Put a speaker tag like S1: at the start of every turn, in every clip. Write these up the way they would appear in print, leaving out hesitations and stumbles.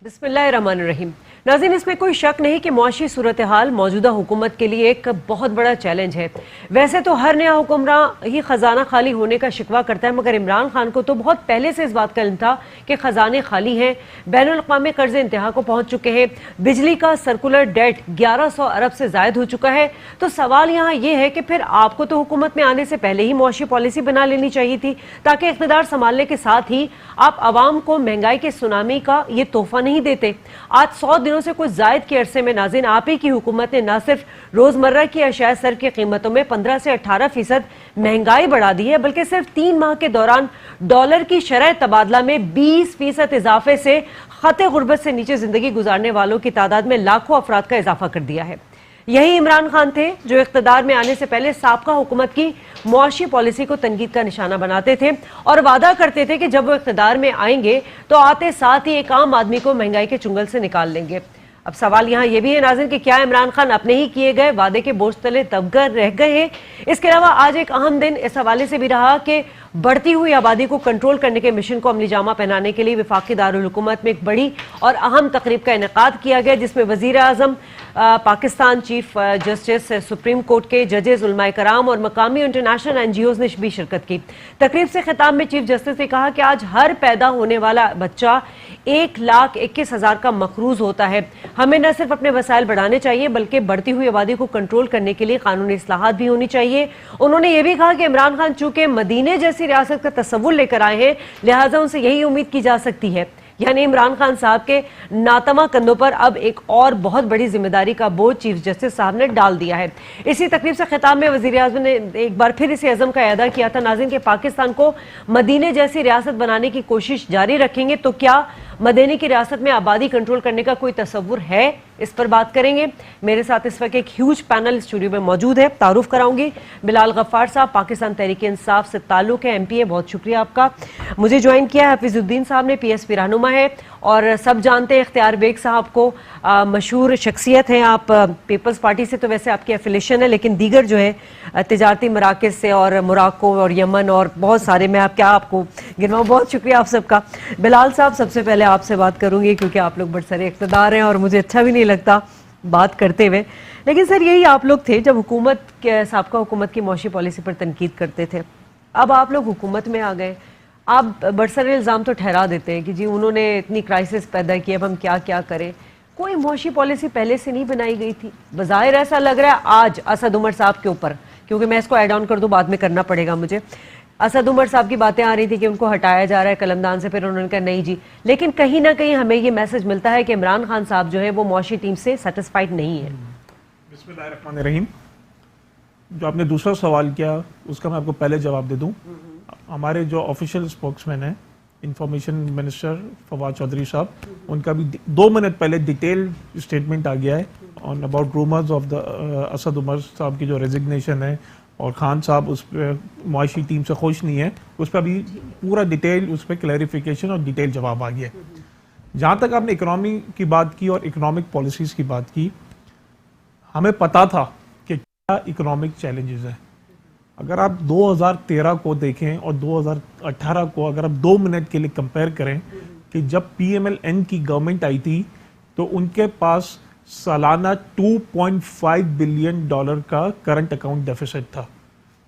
S1: बिस्मिल्लाहिर्रहमानिर्रहीम। नाज़रीन, इसमें कोई शक नहीं कि मुआशी सूरत हाल मौजूदा हुकूमत के लिए एक बहुत बड़ा चैलेंज है। वैसे तो हर नया हुक्मरान ही खजाना खाली होने का शिकवा करता है, मगर इमरान खान को तो बहुत पहले से इस बात का इल्म था कि खजाने खाली हैं, बैनुल अक़वामी कर्ज इंतहा को पहुंच चुके हैं, बिजली का सर्कुलर डेट 1100 अरब से जायद हो चुका है। तो सवाल यहाँ ये है कि फिर आपको तो हुकूमत में आने से पहले ही मुआशी पॉलिसी बना लेनी चाहिए थी, ताकि इक़्तिदार संभालने के साथ ही आप आवाम को महंगाई के सुनामी का ये तोहफा नहीं देते। आज 100 दिनों से कुछ जायद के अरसे में नाज़रीन, आप ही की हुकूमत ने न सिर्फ रोजमर्रा की अशिया सर की कीमतों में 15 से 18% महंगाई बढ़ा दी है, बल्कि सिर्फ 3 माह के दौरान डॉलर की शरह तबादला में 20% इजाफे से खते गुर्बत से नीचे जिंदगी गुजारने वालों की तादाद में लाखों अफराद का इजाफा कर दिया है। यही इमरान खान थे जो इख्तिदार में आने से पहले साबका हुकूमत की मुआशी पॉलिसी को तनकीद का निशाना बनाते थे और वादा करते थे कि जब वो इख्तिदार में आएंगे तो आते साथ ही एक आम आदमी को महंगाई के चुंगल से निकाल लेंगे। अब सवाल यहाँ यह भी है नाज़रीन कि क्या इमरान खान अपने ही किए गए वादे के बोझ तले दबकर रह गए हैं। इसके अलावा आज एक अहम दिन इस हवाले से भी रहा कि बढ़ती हुई आबादी को कंट्रोल करने के मिशन को अमली जामा पहनाने के लिए वफाकी दारुल हुकूमत में एक बड़ी और अहम तकरीब का इनेकाद किया गया, जिसमें वजीर आज़म, Pakistan chief justice, supreme court के जजेस, उलमाए कराम और मकामी इंटरनेशनल NGOs ने भी शिरकत की। तकरीब से खिताब में चीफ जस्टिस ने कहा कि आज हर पैदा होने वाला बच्चा 1,21,000 का मखरूज होता है। हमें न सिर्फ अपने वसाइल बढ़ाने चाहिए बल्कि बढ़ती हुई आबादी को कंट्रोल करने के लिए कानूनी इस्लाहात भी होनी चाहिए। उन्होंने ये भी कहा कि इमरान खान चूंकि मदीने जैसी रियासत का तस्वुर लेकर आए हैं, लिहाजा उनसे यही उम्मीद की जा सकती है, यानी इमरान खान साहब के नातमा कंधों पर अब एक और बहुत बड़ी जिम्मेदारी का बोझ चीफ जस्टिस साहब ने डाल दिया है। इसी तकरीब से खिताब में वजीर आज़म ने एक बार फिर इसी अज़म का अदा किया था नाज़रीन कि पाकिस्तान को मदीने जैसी रियासत बनाने की कोशिश जारी रखेंगे, तो क्या मदीने की रियासत में आबादी कंट्रोल करने का कोई तस्वुर है, इस पर बात करेंगे। मेरे साथ इस वक्त एक ह्यूज पैनल स्टूडियो में मौजूद है। तारुफ कराऊंगी, बिलाल गफ्फार साहब पाकिस्तान तहरीक इंसाफ से ताल्लुक है, MP है, बहुत शुक्रिया आपका। मुझे ज्वाइन किया है हफीजुद्दीन साहब ने, PSP रहनुमा है और सब जानते हैं इख्तियार बेग साहब को, मशहूर शख्सियत हैं। आप पीपल्स पार्टी से तो वैसे आपकी एफिलेशन है, लेकिन दीगर जो है तिजारती मराकज़ से और मोराक्को और यमन और बहुत सारे, मैं आप क्या आपको गिनवाऊं। बहुत शुक्रिया आप सबका। बिलाल साहब, सबसे पहले आपसे बात करूंगी क्योंकि आप लोग बड़े सारे इख्तिदार हैं और मुझे अच्छा भी नहीं लगता बात करते हुए, लेकिन सर यही आप लोग थे जब हुकूमत के साबका हुकूमत की मुआशी पॉलिसी पर तनकीद करते थे। अब आप लोग हुकूमत में आ गए, आप बरसरे इल्ज़ाम तो ठहरा देते हैं कि जी उन्होंने इतनी क्राइसिस पैदा की, अब हम क्या क्या करें। कोई मुआशी पॉलिसी पहले से नहीं बनाई गई थी? बज़ाहिर ऐसा लग रहा है आज असद उमर साहब के ऊपर, क्योंकि मैं इसको ऐड ऑन कर दूं, बाद में करना पड़ेगा मुझे। असद उमर साहब की बातें आ रही थी कि उनको हटाया जा रहा है कलमदान से, फिर उन्होंने कहा नहीं जी, लेकिन कहीं ना कहीं हमें ये मैसेज मिलता है कि इमरान खान साहब जो है वो मुआशी टीम से सेटिस्फाइड नहीं है।
S2: बिस्मिल्लाहिर्रहमानिर्रहीम। जो आपने दूसरा सवाल किया उसका मैं आपको पहले जवाब दे दूं। हमारे जो ऑफिशियल स्पोक्समैन है इंफॉर्मेशन मिनिस्टर फवाद चौधरी साहब, उनका भी 2 मिनट पहले डिटेल स्टेटमेंट आ गया है on about rumours of the Asad Umar साहब की जो रेजिग्नेशन है और खान साहब उस पर मुआशी टीम से खुश नहीं है, उस पर अभी पूरा डिटेल उस पर क्लैरिफिकेशन और डिटेल जवाब आ गया है। जहाँ तक आपने इकोनॉमी की बात की और इकोनॉमिक पॉलिसीज़ की बात की, हमें पता था कि क्या इकोनॉमिक चैलेंजेस हैं। अगर आप 2013 को देखें और 2018 को अगर आप 2 मिनट के लिए कंपेयर करें कि जब PMLN की गवर्नमेंट आई थी तो उनके पास सालाना $2.5 बिलियन का करंट अकाउंट डेफिसिट था।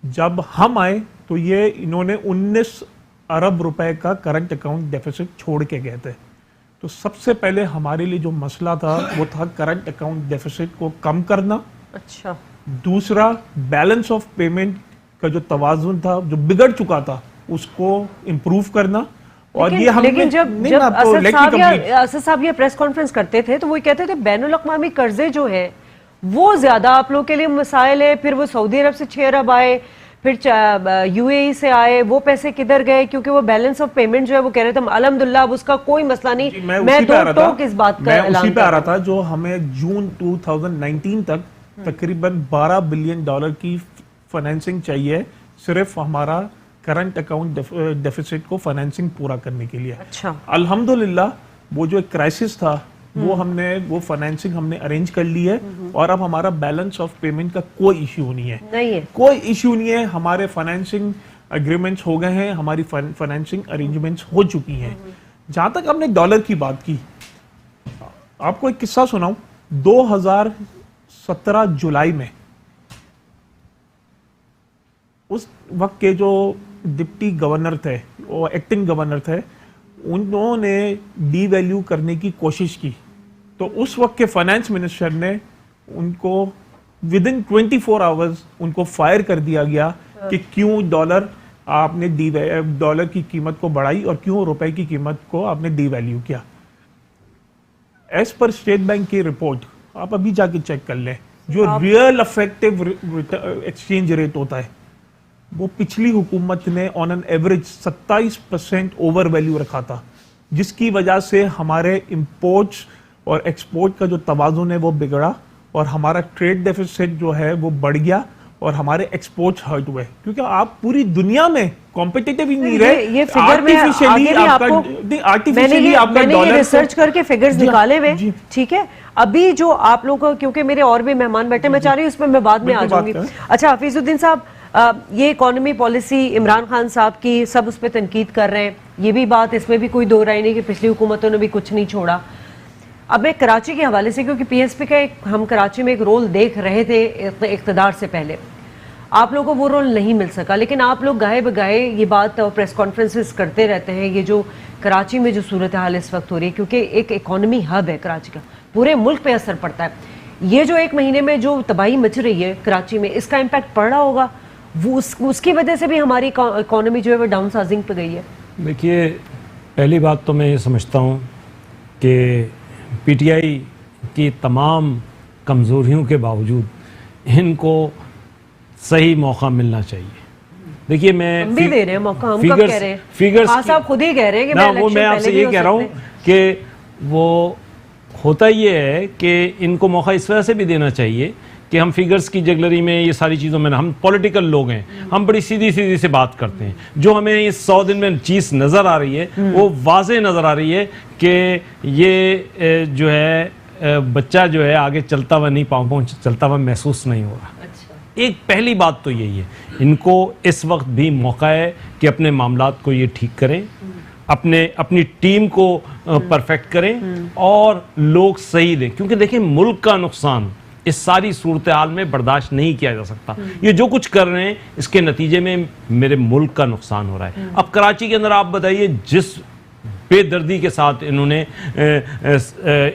S2: जब हम आए तो ये इन्होंने 19 अरब रुपए का करंट अकाउंट डेफिसिट छोड़ के गए थे। तो सबसे पहले हमारे लिए जो मसला था वो था करंट अकाउंट डेफिसिट को कम करना।
S1: अच्छा।
S2: दूसरा, बैलेंस ऑफ पेमेंट का जो तवाजुन था जो बिगड़ चुका था उसको इम्प्रूव करना। और ये हमने
S1: लेकिन जब असद साहब ये प्रेस कॉन्फ्रेंस करते थे तो वो कहते थे बैनुल अक़वामी कर्जे जो है वो ज्यादा आप लोग के लिए मसाइल है, फिर वो सऊदी अरब से 6 अरब आए, फिर UAE से आए, वो पैसे किधर गए, क्योंकि वो बैलेंस ऑफ पेमेंट जो है वो कह रहे थे अल्हम्दुलिल्लाह अब उसका कोई मसला नहीं। मैं तो टोक इस बात का
S2: उसी पे आ रहा था जो हमें जून 2019 तक तकरीबन $12 बिलियन की फाइनेंसिंग चाहिए सिर्फ हमारा करंट अकाउंट डेफिसिट को फाइनेंसिंग पूरा करने के लिए।
S1: अच्छा।
S2: अल्हम्दुलिल्लाह वो जो एक क्राइसिस था वो फाइनेंसिंग हमने अरेंज कर ली है और अब हमारा बैलेंस ऑफ पेमेंट का कोई इश्यू नहीं है। कोई इश्यू नहीं है। हमारे फाइनेंसिंग एग्रीमेंट्स हो गए हैं, हमारी फाइनेंसिंग अरेंजमेंट्स हो चुकी हैं। जहां तक हमने डॉलर की बात की, आपको एक किस्सा सुनाऊं। 2017 जुलाई में उस वक्त के जो डिप्टी गवर्नर थे, वो एक्टिंग गवर्नर थे, उन्होंने डीवैल्यू करने की कोशिश की। तो उस वक्त के फाइनेंस मिनिस्टर ने उनको विद इन 24 आवर्स उनको फायर कर दिया गया कि क्यों आपने डॉलर की कीमत को बढ़ाई और क्यों रुपए की कीमत को आपने डीवैल्यू किया। एज पर स्टेट बैंक की रिपोर्ट आप अभी जाके चेक कर लें, जो रियल इफेक्टिव एक्सचेंज रेट होता है वो पिछली हुकूमत ने on an average 27% over value रखा था, जिसकी वजह से हमारे इंपोर्ट्स और एक्सपोर्ट का जो तवाज़ुन है वो बिगड़ा और हमारा ट्रेड डेफिसिट जो है वो बढ़ गया और हमारे एक्सपोर्ट्स हर्ट हुए, क्योंकि आप पूरी दुनिया में कॉम्पिटिटिव ही नहीं रहे।
S1: ये फिगर में आर्टिफिशियली आपका डॉलर रिसर्च करके फिगर्स निकाले हुए, ठीक है। अभी जो आप लोगों को, क्योंकि मेरे और भी मेहमान बैठे, मैं चाह रही हूँ उसमें मैं बाद में आ जाऊंगी। अच्छा हफीजुद्दीन साहब, ये इकोनॉमी पॉलिसी इमरान खान साहब की सब उस पर तनकीद कर रहे हैं, ये भी बात, इसमें भी कोई दो राय नहीं कि पिछली हुकूमतों ने भी कुछ नहीं छोड़ा। अब मैं कराची के हवाले से, क्योंकि पीएसपी का हम कराची में एक रोल देख रहे थे इक़्तिदार से पहले, आप लोगों को वो रोल नहीं मिल सका, लेकिन आप लोग गाए बगाए ये बात और प्रेस कॉन्फ्रेंसेस करते रहते हैं। ये जो कराची में जो सूरत हाल इस वक्त हो रही है, क्योंकि एक इकोनॉमी हब है कराची का, पूरे मुल्क पे असर पड़ता है। ये जो एक महीने में जो तबाही मच रही है कराची में, इसका इम्पैक्ट पड़ रहा होगा, वो उसकी वजह से भी हमारी इकोनॉमी जो है वो डाउन साइजिंग पे गई है।
S3: देखिए, पहली बात तो मैं ये समझता हूँ कि पीटीआई की तमाम कमज़ोरियों के बावजूद इनको सही मौका मिलना चाहिए। देखिए, मैं
S1: हम भी दे रहे हैं मौका, हम कब कह रहे हैं?
S3: फिगर्स
S1: साहब खुद ही कह रहे हैं कि
S3: ना, वो मैं आपसे ये कह रहा हूँ कि वो होता ये है कि इनको मौका इस वजह से भी देना चाहिए कि हम फिगर्स की जगलरी में, ये सारी चीज़ों में, हम पॉलिटिकल लोग हैं, हम बड़ी सीधी सीधी से बात करते हैं। जो हमें इस 100 दिन में चीज़ नज़र आ रही है वो वाज़े नज़र आ रही है कि ये जो है बच्चा जो है आगे चलता हुआ नहीं, पाँव चलता हुआ महसूस नहीं हो रहा। एक पहली बात तो यही है, इनको इस वक्त भी मौका है कि अपने मामलात को ये ठीक करें, अपनी टीम को परफेक्ट करें और लोग सही दें, क्योंकि देखिए मुल्क का नुकसान इस सारी सूरत हाल में बर्दाश्त नहीं किया जा सकता। ये जो कुछ कर रहे हैं इसके नतीजे में मेरे मुल्क का नुकसान हो रहा है। अब कराची के अंदर आप बताइए, जिस बेदर्दी के साथ इन्होंने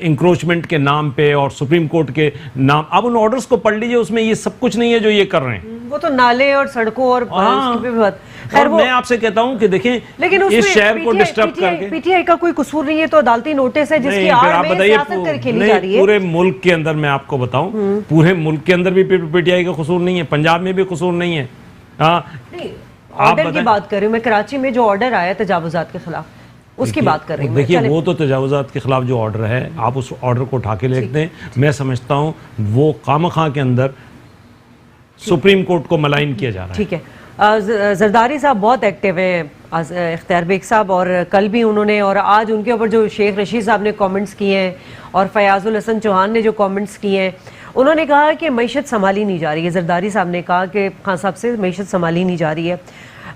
S3: इंक्रोचमेंट के नाम पे और सुप्रीम कोर्ट के नाम, अब उन ऑर्डर्स को पढ़ लीजिए, उसमें ये सब कुछ नहीं है जो ये कर रहे हैं।
S1: वो तो नाले और सड़कों और
S3: खैर, मैं आपसे कहता हूं कि देखें,
S1: लेकिन
S3: इस शहर को डिस्टर्ब करके
S1: पीटीआई का कोई कसूर नहीं है, तो अदालती नोटिस है जिसकी आड़ में सियासत खेली जा रही है।
S3: पूरे मुल्क के अंदर मैं आपको बताऊं, पूरे मुल्क के अंदर भी पीटीआई का कसूर नहीं है, पंजाब में भी कसूर नहीं है।
S1: ऑर्डर की बात कर रही हूं मैं, कराची में जो ऑर्डर आया तजावुजात के खिलाफ, उसकी बात कर रही हूं।
S3: देखिए, वो तो तजावुजात के खिलाफ जो ऑर्डर है, आप उस ऑर्डर को उठा के लिख दें। मैं समझता हूं वो खामखा के अंदर सुप्रीम कोर्ट को मलाइन किया जा रहा है।
S1: ठीक है, जरदारी साहब बहुत एक्टिव हैं, इख्तियार बेग साहब, और कल भी उन्होंने और आज उनके ऊपर जो शेख रशीद साहब ने कमेंट्स किए हैं और फयाजुल हसन चौहान ने जो कमेंट्स किए हैं, उन्होंने कहा कि मईशत संभाली नहीं जा रही है। जरदारी साहब ने कहा कि खान साहब से मईशत संभाली नहीं जा रही है।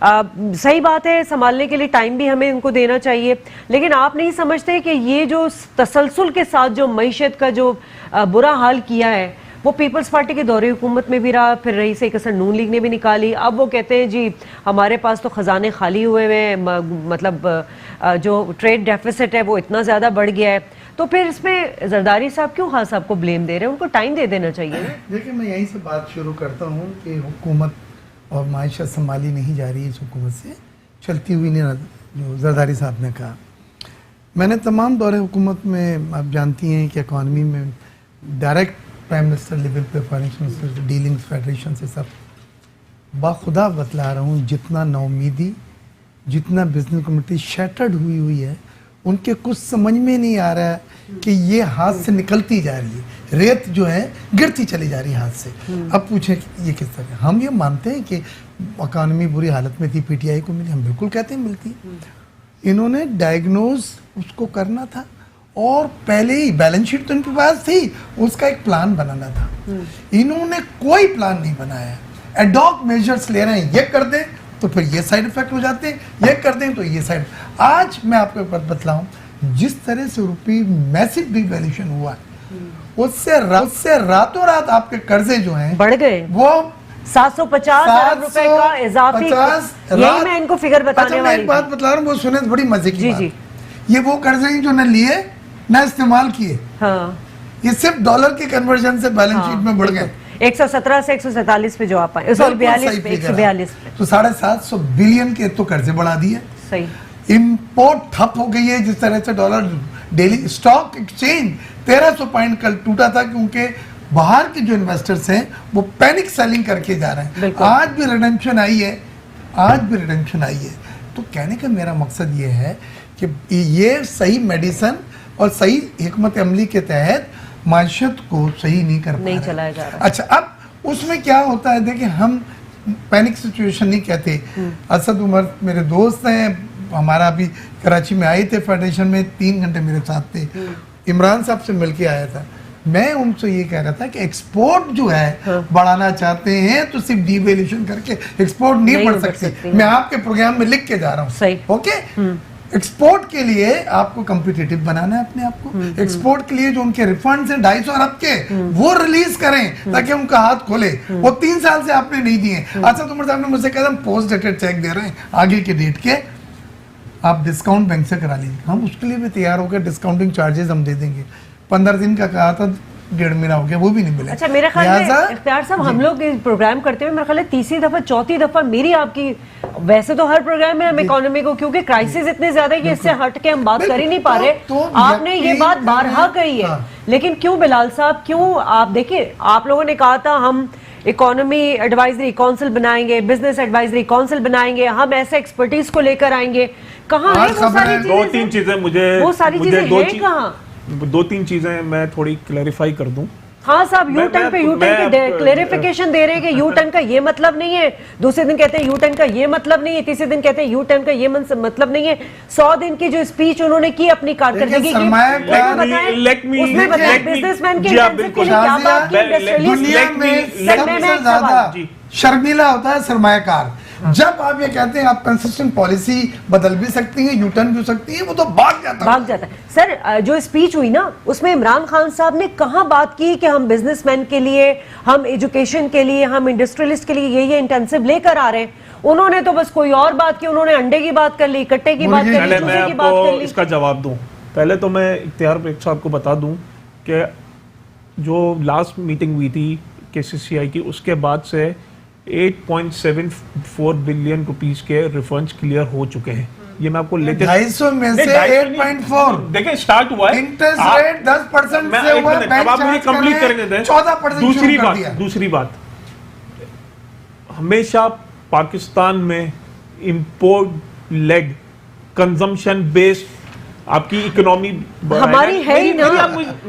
S1: सही बात है, संभालने के लिए टाइम भी हमें उनको देना चाहिए, लेकिन आप नहीं समझते कि ये जो तसलसल के साथ जो मईशत का जो बुरा हाल किया है, वो पीपल्स पार्टी के दौरे हुकूमत में भी रहा, फिर रईस कसर नून लीग ने भी निकाली। अब वो कहते हैं जी हमारे पास तो खजाने खाली हुए हैं, मतलब जो ट्रेड डेफिसिट है वो इतना ज़्यादा बढ़ गया है। तो फिर इसमें जरदारी साहब क्यों खान साहब को ब्लेम दे रहे हैं? उनको टाइम दे देना चाहिए।
S4: देखिए, मैं यहीं से बात शुरू करता हूँ कि हुकूमत और मायशत संभाली नहीं जा रही है, इस हुकूमत से चलती हुई नहीं, जो जरदारी साहब ने कहा। मैंने तमाम दौरे हुकूमत में, आप जानती हैं कि इकॉनमी में डायरेक्ट प्राइम मिनिस्टर लेवल पे, फाइनेंस मिनिस्टर, डीलिंग्स फेडरेशन से सब बाखुदा बतला रहा हूँ, जितना नाउमीदी, जितना बिजनेस कम्युनिटी शैटर्ड हुई है, उनके कुछ समझ में नहीं आ रहा है कि ये हाथ से निकलती जा रही है, रेत जो है गिरती चली जा रही है हाथ से। अब पूछें कि ये किस तरह, हम ये मानते हैं कि इकॉनमी बुरी हालत में थी, पीटीआई को मिली, हम बिल्कुल कहते हैं मिलती। इन्होंने डायग्नोज उसको करना था और पहले ही बैलेंस शीट तो इनके पास थी, उसका एक प्लान बनाना था। इन्होंने कोई प्लान नहीं बनाया, एडॉक मेजर्स ले रहे हैं, ये कर दें तो फिर ये साइड इफेक्ट हो जाते हैं, ये कर दें तो ये साइड। आज मैं आपको एक बात बतलाऊं जिस तरह से रुपये मैसिव डिवैल्यूएशन हुआ उससे रातों रात आपके कर्जे जो हैं
S1: बढ़ गए,
S4: वो
S1: 750 अरब रुपए का इजाफी, यही मैं इनको फिगर बताने
S4: मैं
S1: वाली
S4: एक बात बता रहा हूँ, वो सुने तो बड़ी मजे की
S1: जी
S4: बात।
S1: जी।
S4: ये वो कर्जे हैं जो न लिए न इस्तेमाल किए,
S1: हाँ,
S4: ये सिर्फ डॉलर के कन्वर्जन से बैलेंस शीट में बढ़ गए।
S1: 117 से 147 पे जो आप आए, सॉरी 42 पे, 142 पे,
S4: तो 750 बिलियन के तो कर्जे बढ़ा दिए।
S1: सही।
S4: इंपोर्ट ठप हो गई है, जिस तरह से dollar daily stock exchange 1300 point कल टूटा था, क्योंकि बाहर के जो इन्वेस्टर्स हैं वो पैनिक सेलिंग करके जा रहे हैं। आज भी रिडेम्पशन आई है, आज भी रिडेम्पशन आई है। तो कहने का मेरा मकसद ये है कि ये सही मेडिसिन और सही हिकमत अमली के तहत माशत को सही नहीं कर पा रहे,
S1: चलाया जा रहा।
S4: अच्छा, अब उसमें क्या होता है, देखिए हम पैनिक सिचुएशन नहीं कहते। असद उमर मेरे दोस्त हैं, हमारा अभी कराची में आए थे फेडरेशन में, 3 घंटे मेरे साथ थे। इमरान साहब से मिलके आया था, मैं उनसे ये कह रहा था कि एक्सपोर्ट जो है बढ़ाना चाहते हैं तो सिर्फ डिवैल्यूएशन करके एक्सपोर्ट नहीं बढ़ सकते। मैं आपके प्रोग्राम में लिख के जा रहा हूँ,
S1: सही,
S4: ओके। एक्सपोर्ट के लिए आपको कम्पिटिटिव बनाना है अपने आप को। एक्सपोर्ट के लिए जो उनके रिफंड्स हैं 250 अरब के, वो रिलीज करें ताकि उनका हाथ खोले। वो 3 साल से आपने नहीं दिए। अच्छा, तुमर साहब ने मुझसे कहा पोस्ट डेटेड चेक दे रहे हैं आगे के डेट के, आप डिस्काउंट बैंक से करा लीजिए। हम उसके लिए भी तैयार हो गए, डिस्काउंटिंग चार्जेस हम दे देंगे। 15 दिन का कहा था, 1.5 महीना हो गया, वो भी नहीं मिला।
S1: अच्छा, मेरे ख्याल में इख्तियार साहब, हम लोग इस प्रोग्राम करते हुए मेरे ख्याल है तीसरी दफा चौथी दफा मेरी आपकी, वैसे तो हर प्रोग्राम में हम इकोनॉमी को, क्योंकि क्राइसिस इतने ज्यादा है कि इससे हट के हम बात कर ही नहीं पा रहे। आपने ये बात बारहा कही है, लेकिन क्यों बिलाल साहब, क्यों? आप देखिए, आप लोगों ने कहा था हम इकोनॉमी एडवाइजरी काउंसिल बनाएंगे, बिजनेस एडवाइजरी काउंसिल बनाएंगे, हम ऐसे एक्सपर्टीज को लेकर आएंगे। कहाँ है वो सारी चीजें?
S2: 2-3 चीजें मुझे,
S1: वो सारी चीजें हैं कहाँ?
S2: 2-3 चीजें मैं थोड़ी क्लैरिफाई कर दूं।
S1: हाँ साहब, यू टर्न पे यू टर्न की क्लेरिफिकेशन दे रहे हैं कि यू टर्न का ये मतलब नहीं है, दूसरे दिन कहते हैं यू टर्न का ये मतलब नहीं है, तीसरे दिन कहते हैं यू टर्न का ये मतलब नहीं है। 100 दिन की जो स्पीच उन्होंने की अपनी कारकर्दगी की, उसमें बताया बिजनेसमैन के इंटेंसिव के लिए क्या बात की, इंडस्ट्रियलिस्ट।
S4: शर्मिला होता है सरमायाकार। जब आप ये कहते हैं आप कंसिस्टेंट पॉलिसी बदल भी सकती हैं, यू टर्न भी हो सकती है, वो तो भाग जाता है।
S1: सर, जो स्पीच हुई ना, उसमें इमरान खान साहब ने कहाँ बात की कि हम बिजनेसमैन के लिए, हम एजुकेशन के लिए, हम इंडस्ट्रियलिस्ट के लिए ये इंटेंसिव लेकर आ रहे हैं? उन्होंने तो बस कोई और बात की, उन्होंने अंडे की बात कर ली, कट्टे की बात कर ली, चूजे की बात कर ली।
S2: इसका जवाब दूं, पहले तो मैं इख्तियार साहब को बता दूं कि जो लास्ट मीटिंग हुई थी KCCI की, उसके बाद से 8.74 बिलियन रुपीस के रिफंड्स क्लियर हो चुके हैं। ये मैं आपको लेटेस्ट
S4: 250 में से 8.4
S2: देखिए स्टार्ट हुआ है।
S4: इंटरेस्ट रेट 10% से हुआ,
S2: अब आप मुझे कंप्लीट करने दें।
S4: 14%
S2: दूसरी बात, हमेशा पाकिस्तान में इंपोर्ट लेड कंजम्पशन बेस्ड आपकी इकोनॉमी
S1: हमारी है ही ना,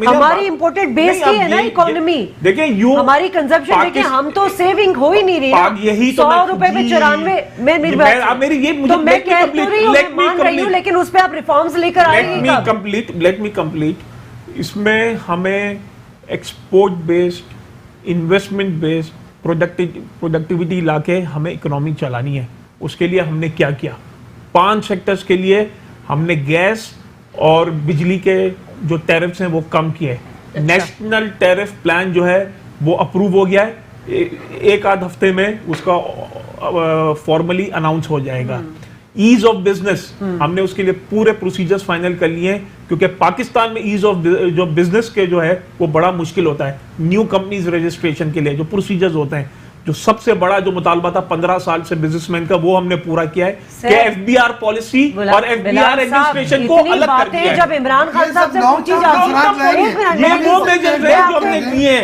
S1: हमारी इंपोर्टेड बेस की है ना इकोनॉमी।
S2: देखिए यू
S1: हमारी कंजम्पशन, देखिए हम तो सेविंग हो ही नहीं रही ना।
S2: यही
S1: 100 रुपए में 94 में
S2: मेरी ये मुझे
S1: तो मैं कह तो रही हूँ, मान रही हूँ, लेकिन उस पे आप रिफॉर्म्स लेकर आएंगे।
S2: Let me complete. इसमें हमें export based, investment based productivity लाके हमें इकोनॉमी चलानी है। उसके लिए हमने क्या किया? 5 सेक्टर्स के लिए हमने गैस और बिजली के जो टैरिफ्स हैं वो कम किए। नेशनल टैरिफ प्लान जो है वो अप्रूव हो गया है, एक आध हफ्ते में उसका फॉर्मली अनाउंस हो जाएगा। ईज ऑफ बिजनेस, हमने उसके लिए पूरे प्रोसीजर्स फाइनल कर लिए हैं, क्योंकि पाकिस्तान में ईज ऑफ जो बिजनेस के जो है वो बड़ा मुश्किल होता है। न्यू कंपनीज रजिस्ट्रेशन के लिए जो प्रोसीजर्स होते हैं, जो सबसे बड़ा जो मुतालबा था 15 साल से बिजनेसमैन का, वो हमने पूरा किया है कि FBR पॉलिसी और FBR एडमिनिस्ट्रेशन को अलग कर दिया है।
S1: जब इमरान खान साहब से पूछी जाती,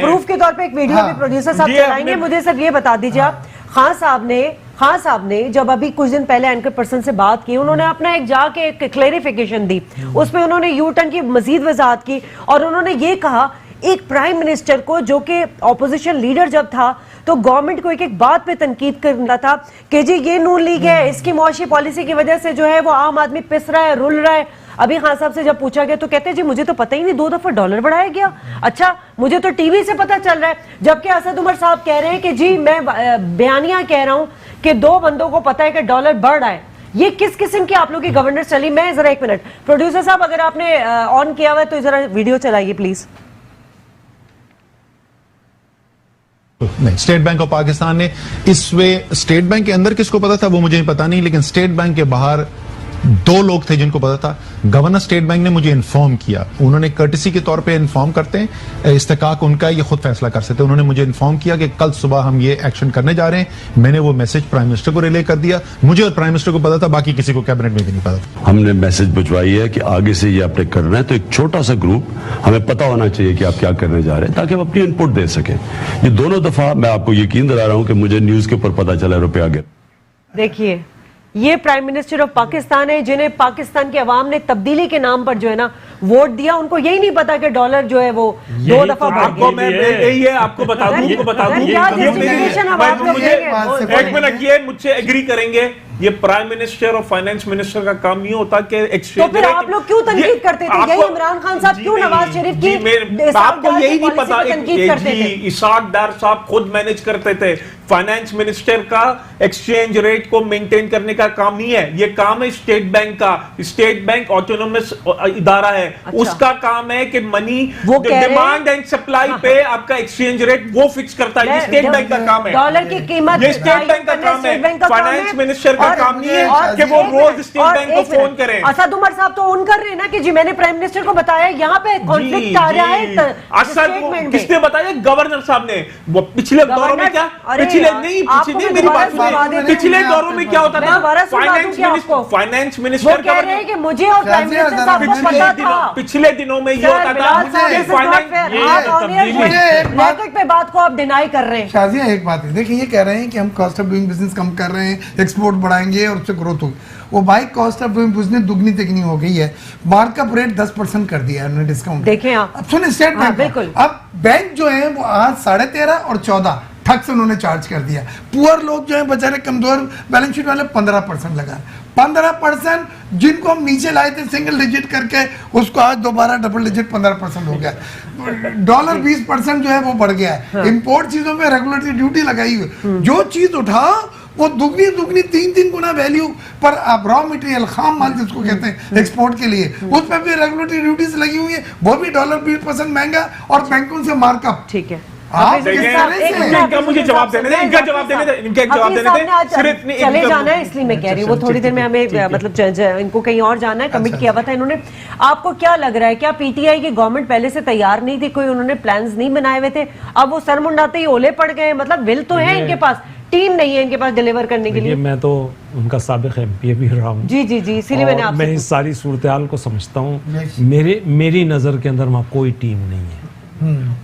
S1: प्रूफ के तौर पे एक वीडियो भी प्रोड्यूसर साहब चलाएंगे। मुझे सिर्फ ये बता दीजिए आप, खान साहब ने जब अभी कुछ दिन पहले एंकर पर्सन से बात की, उन्होंने अपना एक जाके एक क्लेरिफिकेशन दी, उसमें उन्होंने यू टर्न की मजीद वजाहत की, और उन्होंने ये कहा एक प्राइम मिनिस्टर को, जो कि ऑपोजिशन लीडर जब था, तो गवर्नमेंट को एक एक बात पे तनकीद करना था कि जी ये नून लीग है, इसकी मुआशी पॉलिसी की वजह से जो है वो आम आदमी पिस रहा है, रुल रहा है। अभी खान साहब से जब पूछा गया तो कहते हैं जी मुझे तो पता ही नहीं, 2 दफा डॉलर बढ़ाया गया। अच्छा, मुझे तो टीवी से पता चल रहा है। जबकि असद उमर साहब कह रहे हैं कि जी मैं बयानिया कह रहा हूं कि 2 बंदों को पता है कि डॉलर बढ़ रहा है, ये किस किस्म की आप लोग की गवर्नेंस चली? मैं जरा एक मिनट, प्रोड्यूसर साहब अगर आपने ऑन किया हुआ है तो जरा वीडियो चलाइए प्लीज।
S5: नहीं, स्टेट बैंक ऑफ पाकिस्तान ने इस वे, स्टेट बैंक के अंदर किसको पता था वो मुझे पता नहीं, लेकिन स्टेट बैंक के बाहर 2 लोग थे जिनको पता था। गवर्नर स्टेट बैंक ने मुझे इन्फॉर्म किया, उन्होंने कर्टिसी के तौर पे इन्फॉर्म करते हैं, इस्तेकाक उनका, ये खुद फैसला कर सकते हैं। उन्होंने मुझे इन्फॉर्म किया कि कल सुबह हम ये एक्शन करने जा रहे हैं। मैंने वो मैसेज प्राइम मिनिस्टर को रिले कर दिया, मुझे और प्राइम मिनिस्टर को पता था, बाकी किसी को कैबिनेट में भी नहीं पता था।
S6: हमने मैसेज भिजवाई है कि आगे से ये आपने करना है, तो एक छोटा सा ग्रुप हमें पता होना चाहिए कि आप क्या करने जा रहे हैं, ताकि हम अपनी इनपुट दे सकें। ये दोनों दफा मैं आपको यकीन दिला रहा हूं कि मुझे न्यूज के ऊपर पता चला रुपया गिर।
S1: देखिए, ये प्राइम मिनिस्टर ऑफ पाकिस्तान है जिन्हें पाकिस्तान की आवाम ने तब्दीली के नाम पर जो है ना वोट दिया। उनको यही नहीं पता कि डॉलर जो है वो 2 दफा बढ़
S2: आपको मैं यही है, आपको बता दूं, एक मिनट, ये मुझसे एग्री करेंगे, ये प्राइम मिनिस्टर और फाइनेंस मिनिस्टर का काम नहीं होता कि
S1: तो फिर आप लोग क्यों तनकीद करते थे? यही इमरान खान साहब क्यों नवाज शरीफ की
S2: आपको यही नहीं पता?
S1: तनकीद करते थे?
S2: इसाक डार साहब खुद मैनेज करते थे। फाइनेंस मिनिस्टर का एक्सचेंज रेट को मेंटेन करने का काम नहीं है, ये काम है स्टेट बैंक का। स्टेट बैंक ऑटोनोमस इदारा है, उसका काम है कि मनी डिमांड एंड सप्लाई पे आपका एक्सचेंज रेट वो फिक्स करता है। ये स्टेट बैंक का काम है,
S1: डॉलर की कीमत
S2: ये स्टेट बैंक का काम है। फाइनेंस मिनिस्टर का काम नहीं है कि वो रोज स्टेट बैंक को फोन करें।
S1: असद उमर साहब तो ऑन कर रहे हैं ना कि जी मैंने प्राइम मिनिस्टर को बताया यहाँ पे कॉन्फ्लिक्ट आ रहा है।
S2: असद किसने बताया? गवर्नर साहब ने। वो पिछले दौरों में क्या, पिछले नहीं मेरी बात सुनिए, पिछले दौरों में क्या होता था? फाइनेंस मिनिस्टर
S1: कह रहे हैं कि मुझे और प्राइम मिनिस्टर साहब को पता था।
S2: पिछले दिनों में ये होता था
S1: नेटवर्क पे बात को आप डिनाई कर रहे हैं।
S4: शाजिया एक बात है, देखिए ये कह रहे हैं कि हम कॉस्ट ऑफ डूइंग बिजनेस कम कर रहे हैं, एक्सपोर्ट बढ़ाएंगे और उससे ग्रोथ होगी। वो भाई कॉस्ट ऑफ डूइंग बिजनेस दुगनी तिगनी हो गई है, मार्कअप रेट 10% कर दिया है उन्होंने, डिस्काउंट।
S1: देखें आप,
S4: अब सुनिए स्टेट बैंक,
S1: बिल्कुल।
S4: अब बैंक जो है वो आज 13.5 और 14 ठग से उन्होंने चार्ज कर दिया। पुअर लोग जो है बेचारे कमजोर बैलेंस शीट वाले 15% लगा, 15% जिनको हम नीचे लाए थे सिंगल डिजिट करके, उसको आज दोबारा डबल डिजिट 15% हो गया। डॉलर 20% जो है वो बढ़ गया है। इंपोर्ट चीजों में रेगुलेटरी ड्यूटी लगाई हुई, जो चीज उठाओ वो दुगनी दुगनी 3 गुना वैल्यू पर आप रॉ मटेरियल खाम माल जिसको कहते हैं एक्सपोर्ट के लिए, उस पर भी रेगुलेटरी ड्यूटीज लगी हुई है, वो भी डॉलर 20% महंगा और बैंकों से मार्कअप।
S1: ठीक है,
S4: आप
S2: इनका मुझे जवाब देने दें, इनका जवाब देने दें, इनका एक जवाब देने दें। सिर्फ
S1: चले जाना है इसलिए मैं कह रही हूँ, वो थोड़ी देर में हमें मतलब इनको कहीं और जाना है, कमिट किया हुआ था इन्होंने। आपको क्या लग रहा है, क्या पीटीआई की गवर्नमेंट पहले से तैयार नहीं थी? कोई उन्होंने प्लान्स नहीं बनाए हुए थे? अब वो सर मुंडाते ही ओले पड़ गए? मतलब विल तो है इनके पास, टीम नहीं है इनके पास डिलीवर करने के लिए।
S3: मैं तो उनका साबिक एमपी भी रहा हूँ।
S1: जी जी जी, इसीलिए मैंने आपसे
S3: मैं इस सारी सूरत-ए-हाल को समझता हूँ। मेरी नज़र के अंदर वहाँ कोई टीम नहीं है,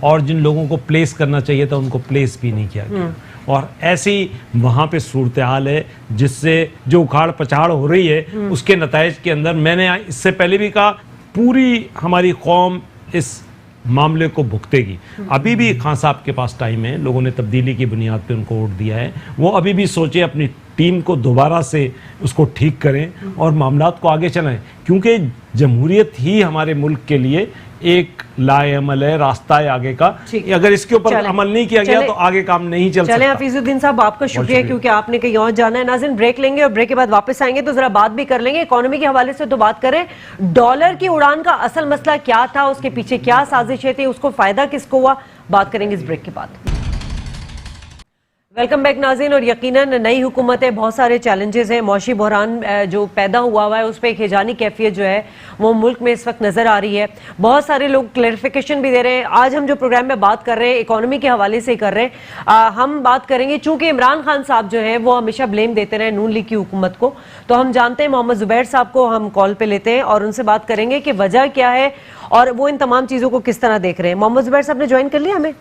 S3: और जिन लोगों को प्लेस करना चाहिए था उनको प्लेस भी नहीं किया गया। और ऐसी वहाँ पे सूरत हाल है जिससे जो उखाड़ पछाड़ हो रही है उसके नताइज के अंदर, मैंने इससे पहले भी कहा, पूरी हमारी कौम इस मामले को भुगतेगी। अभी भी खान साहब के पास टाइम है, लोगों ने तब्दीली की बुनियाद पे उनको वोट दिया है, वो अभी भी सोचे अपनी टीम को दोबारा से उसको ठीक करें और मामलात को आगे चलाएं, क्योंकि जमहूरियत ही हमारे मुल्क के लिए एक लाएअमल है, रास्ता है आगे का। अगर इसके ऊपर अमल नहीं किया गया तो आगे काम नहीं चल सकता।
S1: चलें हफीजुद्दीन साहब, आपका शुक्रिया क्योंकि आपने कहीं और जाना है। नाज़रीन ब्रेक लेंगे और ब्रेक के बाद वापस आएंगे तो जरा बात भी कर लेंगे इकोनॉमी के हवाले से। तो बात करें डॉलर की उड़ान का असल मसला क्या था, उसके पीछे क्या साजिशें थी, उसको फायदा किसको हुआ, बात करेंगे इस ब्रेक के बाद। वेलकम बैक नाज़रीन। और यकीनन नई हुकूमत है, बहुत सारे चैलेंजेस हैं, मौशी बहरान जो पैदा हुआ है उस पर एक हिजानी कैफियत जो है वो मुल्क में इस वक्त नज़र आ रही है। बहुत सारे लोग क्लैरिफिकेशन भी दे रहे हैं। आज हम जो प्रोग्राम में बात कर रहे हैं इकोनॉमी के हवाले से कर रहे हैं। हम बात करेंगे, चूंकि इमरान खान साहब जो है वो हमेशा ब्लेम देते रहे नून लीग की हुकूमत को, तो हम जानते हैं मोहम्मद जुबैर साहब को हम कॉल पे लेते हैं और उनसे बात करेंगे कि वजह क्या है और वो इन तमाम चीज़ों को किस तरह देख रहे हैं। मोहम्मद जुबैर साहब ने ज्वाइन कर लिया हमें?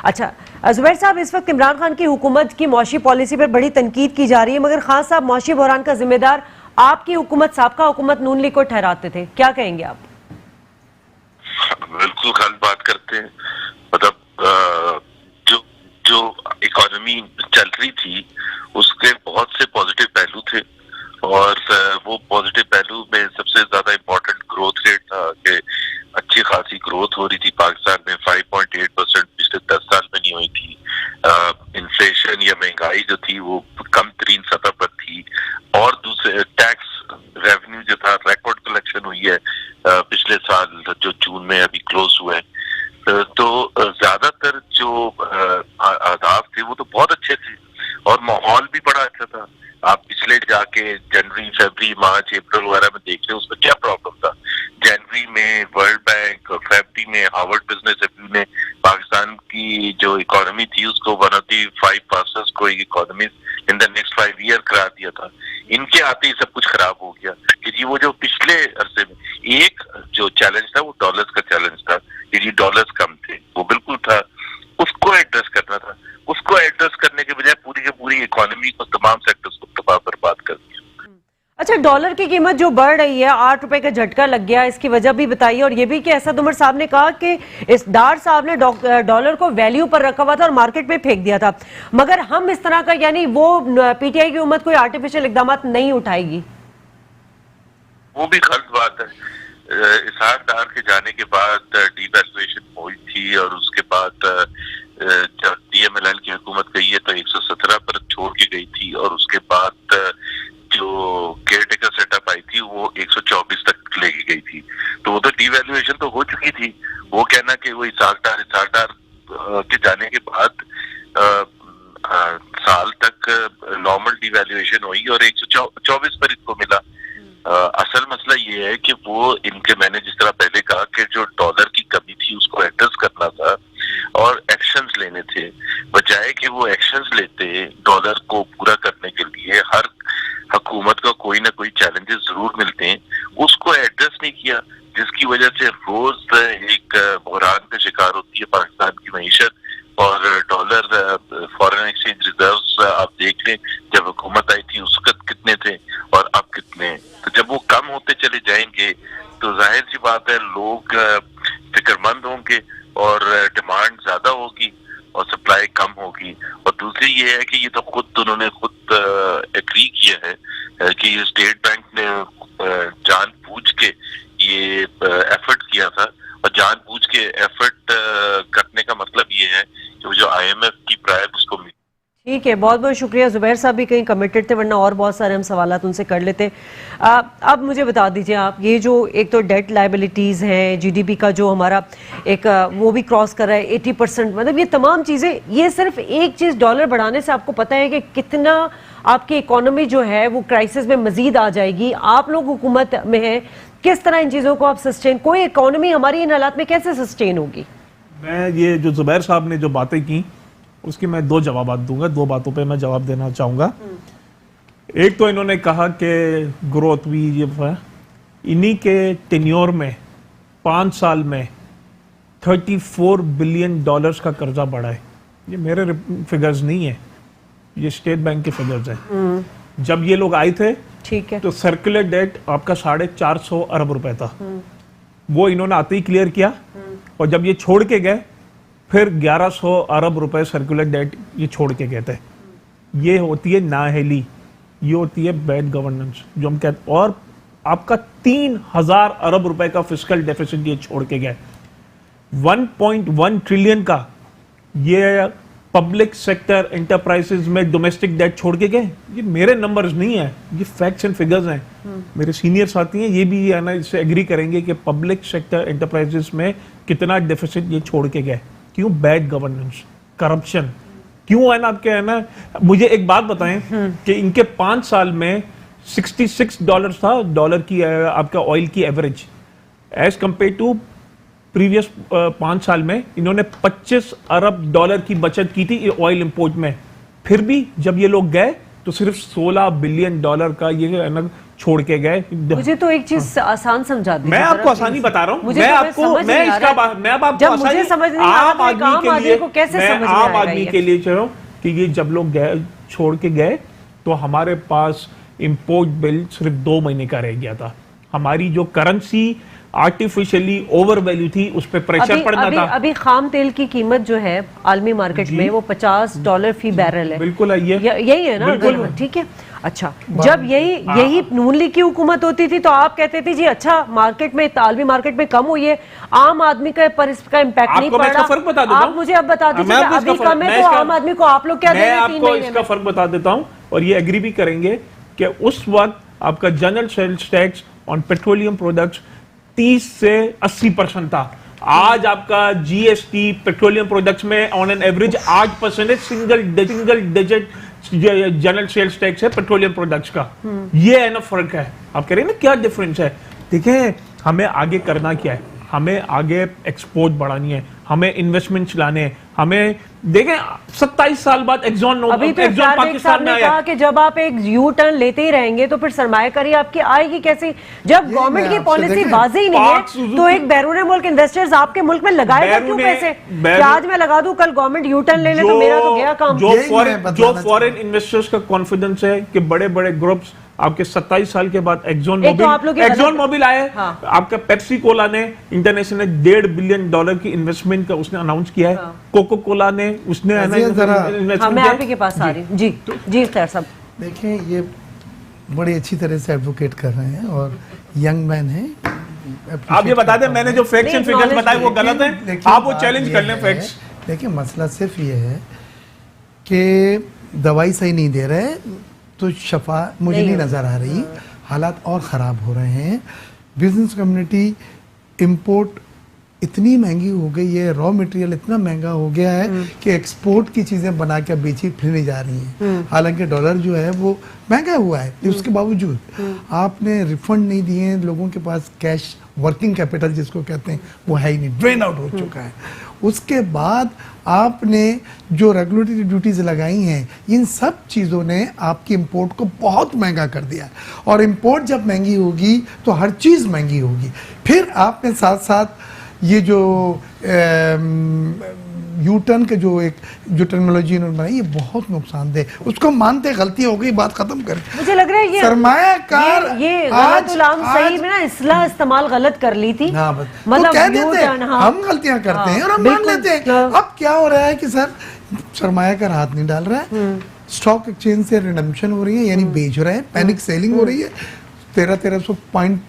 S1: अच्छा जुबैर साहब, इस वक्त इमरान खान की हुकूमत की मौशी पॉलिसी पर बड़ी तनकीद की जा रही है, मगर खान साहब मौशी बहरान का जिम्मेदार आपकी हुकूमत, साबका हुकूमत नून लीग को ठहराते थे, क्या कहेंगे आप?
S7: बिल्कुल गलत बात करते हैं। मतलब जो इकोनॉमी चल रही थी उसके बहुत से पॉजिटिव पहलू थे और वो पॉजिटिव पहलू में सबसे ज्यादा इम्पोर्टेंट ग्रोथ रेट था कि अच्छी खासी ग्रोथ हो रही थी पाकिस्तान में। 5.8% पिछले 10 साल में नहीं हुई थी। इन्फ्लेशन या महंगाई जो थी वो कम तरीन सतह पर थी। और दूसरे हुई है पिछले साल जो जून में अभी क्लोज हुआ है, तो ज्यादातर जो आदाब थे वो तो बहुत अच्छे थे और माहौल भी बड़ा अच्छा था। आप पिछले जाके जनवरी, फरवरी, मार्च, अप्रैल वगैरह में देख रहे हैं उसमें क्या प्रॉब्लम था। जनवरी में वर्ल्ड बैंक, फरवरी में हार्वर्ड बिजनेस रिव्यू ने पाकिस्तान की जो इकोनॉमी थी उसको one of the 5 fastest growing economies in the next 5 year करार दिया था। इनके आते ही सब कुछ खराब हो गया कि जी वो जो पिछले अरसे में एक जो चैलेंज था वो डॉलर्स का चैलेंज था कि जी डॉलर्स कम थे, वो बिल्कुल था, उसको एड्रेस करना था। उसको एड्रेस करने के बजाय पूरी की पूरी इकोनॉमी को, तमाम सेक्टर्स को तबाह बर्बाद कर दिया।
S1: अच्छा, डॉलर की कीमत जो बढ़ रही है, 8 रुपए का झटका लग गया, इसकी वजह भी बताइए। और ये भी कि असद उमर साहब ने कहा कि इस डार साहब ने डॉलर को वैल्यू पर रखा हुआ था और मार्केट में फेंक दिया था, मगर हम इस तरह का, यानी वो पीटीआई की हुकूमत कोई आर्टिफिशियल इकदाम नहीं उठाएगी,
S7: वो भी गलत बात है। इसहाक डार के जाने के बाद डीवैल्यूएशन हुई थी और उसके बाद जब डीएमएलएन की हुकूमत गई है तो 117 पर छोड़ के गई थी और उसके बाद जो केयरटेकर सेटअप आई थी वो 124 तक लेके गई थी। तो वो तो डीवैल्यूएशन तो हो चुकी थी। वो कहना कि वो इसहाक डार के जाने के बाद साल तक नॉर्मल डीवैल्यूएशन हुई और 124 पर इसको मिला। असल मसला ये है कि वो इनके, मैंने जिस तरह पहले कहा कि जो डॉलर की कमी थी उसको एड्रेस करना था और एक्शंस लेने थे, बजाय कि वो एक्शंस लेते डॉलर को पूरा करने के लिए। हर हुकूमत को कोई ना कोई चैलेंजेस जरूर मिलते हैं, उसको एड्रेस नहीं किया, जिसकी वजह से रोज एक बहरान का शिकार होती है पाकिस्तान की मईशत। और डॉलर फॉरेन एक्सचेंज रिजर्व्स आप देख लें, जब हुकूमत आई थी उस वक्त कितने थे और अब कितने हैं। तो जब वो कम होते चले जाएंगे तो जाहिर सी बात है लोग फिक्रमंद होंगे और डिमांड ज्यादा होगी और सप्लाई कम होगी। और दूसरी ये है कि ये तो उन्होंने खुद एग्री किया है कि ये स्टेट बैंक ने जानबूझ के ये एफर्ट किया था और जानबूझ के एफर्ट करने का मतलब ये है कि वो जो आईएमएफ की प्रायर उसको मिली।
S1: ठीक है, बहुत बहुत शुक्रिया। जुबैर साहब भी कहीं कमिटेड थे, वरना और बहुत सारे हम सवालात उनसे कर लेते। अब मुझे बता दीजिए आप, ये जो एक तो डेट लायबिलिटीज़ हैं, जीडीपी का जो हमारा एक वो भी क्रॉस कर रहा है 80%, मतलब ये तमाम चीज़ें, ये सिर्फ एक चीज़ डॉलर बढ़ाने से आपको पता है कि कितना आपकी इकोनॉमी जो है वो क्राइसिस में मजीद आ जाएगी। आप लोग हुकूमत में हैं, किस तरह इन चीज़ों को आप सस्टेन, कोई इकोनॉमी हमारी इन हालात में कैसे सस्टेन होगी?
S2: मैं ये जो जुबैर साहब ने जो बातें की उसकी मैं 2 जवाब दूंगा। 2 बातों पे मैं जवाब देना चाहूँगा। एक तो इन्होंने कहा कि ग्रोथ भी ये इन्हीं के टेन्योर में 5 साल में $34 बिलियन का कर्जा बढ़ा है। ये मेरे फिगर्स नहीं है, ये स्टेट बैंक के फिगर्स हैं। जब ये लोग आए थे,
S1: ठीक है,
S2: तो सर्कुलर डेट आपका 450 अरब रुपए था, वो इन्होंने आते ही क्लियर किया। और जब ये छोड़ के गए फिर 1100 अरब रुपए सर्कुलर डेट ये छोड़ के गए थे। ये होती है नाअहली, ये होती है बैड गवर्नेंस जो हम कहते। और आपका 3000 अरब रुपए का फिस्कल डेफिसिट ये छोड़ के गए। 1.1 ट्रिलियन का ये पब्लिक सेक्टर एंटरप्राइजेज में डोमेस्टिक डेट छोड़ के गए। ये मेरे नंबर्स नहीं है, ये फैक्ट्स एंड फिगर्स हैं। मेरे सीनियर साथी हैं, ये भी है ना, इससे एग्री करेंगे कि पब्लिक सेक्टर एंटरप्राइजेज में कितना डेफिसिट ये छोड़ के गए। क्यों? Bad governance, corruption. क्यों है ना, आपके है ना। मुझे एक बात बताएं कि इनके 5 साल में $66 था डॉलर की आपका ऑयल की average, as compare to previous 5 साल में इन्होंने $25 अरब की बचत की थी ऑयल इंपोर्ट में। फिर भी जब ये लोग गए तो सिर्फ $16 बिलियन का ये ना छोड़ के गए।
S1: मुझे तो एक चीज आसान समझा दीजिए।
S2: मैं आपको आसानी बता रहा हूँ,
S1: मुझे
S2: मैं
S1: तो
S2: आपको मैं इसका मैं अब आपको
S1: मुझे समझ नहीं आ रहा है आम आदमी को कैसे समझ में आएगा।
S2: आम आदमी के लिए चलो कि ये जब लोग गए छोड़ के गए तो हमारे पास इंपोर्ट बिल सिर्फ 2 महीने का रह गया था। हमारी जो करेंसी आर्टिफिशियली ओवर वैल्यू थी उस पर प्रेशर पड़ना था।
S1: अभी खाम तेल की कीमत जो है आलमी मार्केट में वो $50 फी बैरल है।
S2: बिल्कुल
S1: यही है ना, ठीक है। अच्छा, जब यही नून लीग की हुकूमत होती थी तो आप कहते थे जी अच्छा मार्केट में, आलमी मार्केट में कम हुई है, आम आदमी पर इसका इम्पैक्ट नहीं पड़ रहा। आप मुझे अब बता दीजिए अभी कम है तो आम आदमी को आप लोग क्या दे रहे हैं?
S2: मैं आपको इसका फर्क बता देता हूँ और ये एग्री भी करेंगे कि उस वक्त आपका general sales tax on petroleum products 30 से 80% था। आज आपका जीएसटी पेट्रोलियम प्रोडक्ट्स में on an average 8% single digit general sales tax है पेट्रोलियम प्रोडक्ट्स का। ये है ना फर्क है। आप कह रहे हैं ना क्या डिफरेंस है। देखिए हमें आगे करना क्या है, हमें आगे एक्सपोर्ट बढ़ानी है, हमें इन्वेस्टमेंट्स लाने हैं, हमें देखें 27 साल बाद एक्सॉन
S1: अभी तो
S2: एक्सॉन पाकिस्तान में आया।
S1: कहा कि जब आप एक यू टर्न लेते ही रहेंगे तो फिर सरमायाकारी आपकी आएगी कैसे, जब गवर्नमेंट की पॉलिसी वाज़ेह ही नहीं है तो एक बैरून मुल्क इन्वेस्टर्स आपके मुल्क में लगाएगा क्यों पैसे कि आज मैं लगा दूं कल गवर्नमेंट यू टर्न ले ले तो मेरा तो गया काम।
S2: जो फॉरेन इन्वेस्टर्स का कॉन्फिडेंस है कि बड़े बड़े ग्रुप्स आपके 27 साल के बाद एक्सॉन मोबिल आए। हाँ। आपका पेप्सी कोला ने इंटरनेशनल $1.5 बिलियन की इन्वेस्टमेंट का उसने अनाउंस किया है। हाँ। कोको कोला ने उसने
S1: मैं आप ही के पास आ रही हूं जी सर सब
S4: देखिए ये बड़ी अच्छी तरह से एडवोकेट कर रहे हैं और यंग मैन है।
S2: आप ये बता दें मैंने जो फैक्ट्स एंड फिगर्स बताए वो गलत है, आप वो चैलेंज कर लें फैक्ट्स।
S4: देखिए मसला सिर्फ ये है कि दवाई सही नहीं दे रहे तो शफा मुझे नहीं नज़र आ रही, हालात और ख़राब हो रहे हैं। बिजनेस कम्युनिटी इंपोर्ट इतनी महंगी हो गई है, रॉ मटेरियल इतना महंगा हो गया है कि एक्सपोर्ट की चीज़ें बना के बेची फिर नहीं जा रही हैं। हालांकि डॉलर जो है वो महंगा हुआ है, उसके बावजूद आपने रिफंड नहीं दिए, लोगों के पास कैश वर्किंग कैपिटल जिसको कहते हैं वो है ही नहीं, ड्रेन आउट हो चुका है। उसके बाद आपने जो रेगुलेटरी ड्यूटीज लगाई हैं, इन सब चीज़ों ने आपकी इंपोर्ट को बहुत महंगा कर दिया है। और इंपोर्ट जब महंगी होगी तो हर चीज़ महंगी होगी। फिर आपने साथ साथ ये जो यू टर्न के जो टर्मिनोलॉजी इन्होंने बनाई ये बहुत नुकसानदेह, उसको मानते गलती हो गई, बात खत्म करें।
S1: मुझे लग रहा है ये
S4: सरमायाकार
S1: ये सही में ना इसला इस्तेमाल गलत कर ली थी।
S4: हाँ,
S1: मतलब
S4: कह देते हैं हम गलतियां करते हैं और हम मान लेते हैं। अब क्या हो रहा है कि सर सरमायाकार हाथ नहीं डाल रहा है, स्टॉक एक्सचेंज से रिडम्पशन हो रही है, यानी बेच रहे हैं, पैनिक सेलिंग हो रही है। 1300 पॉइंट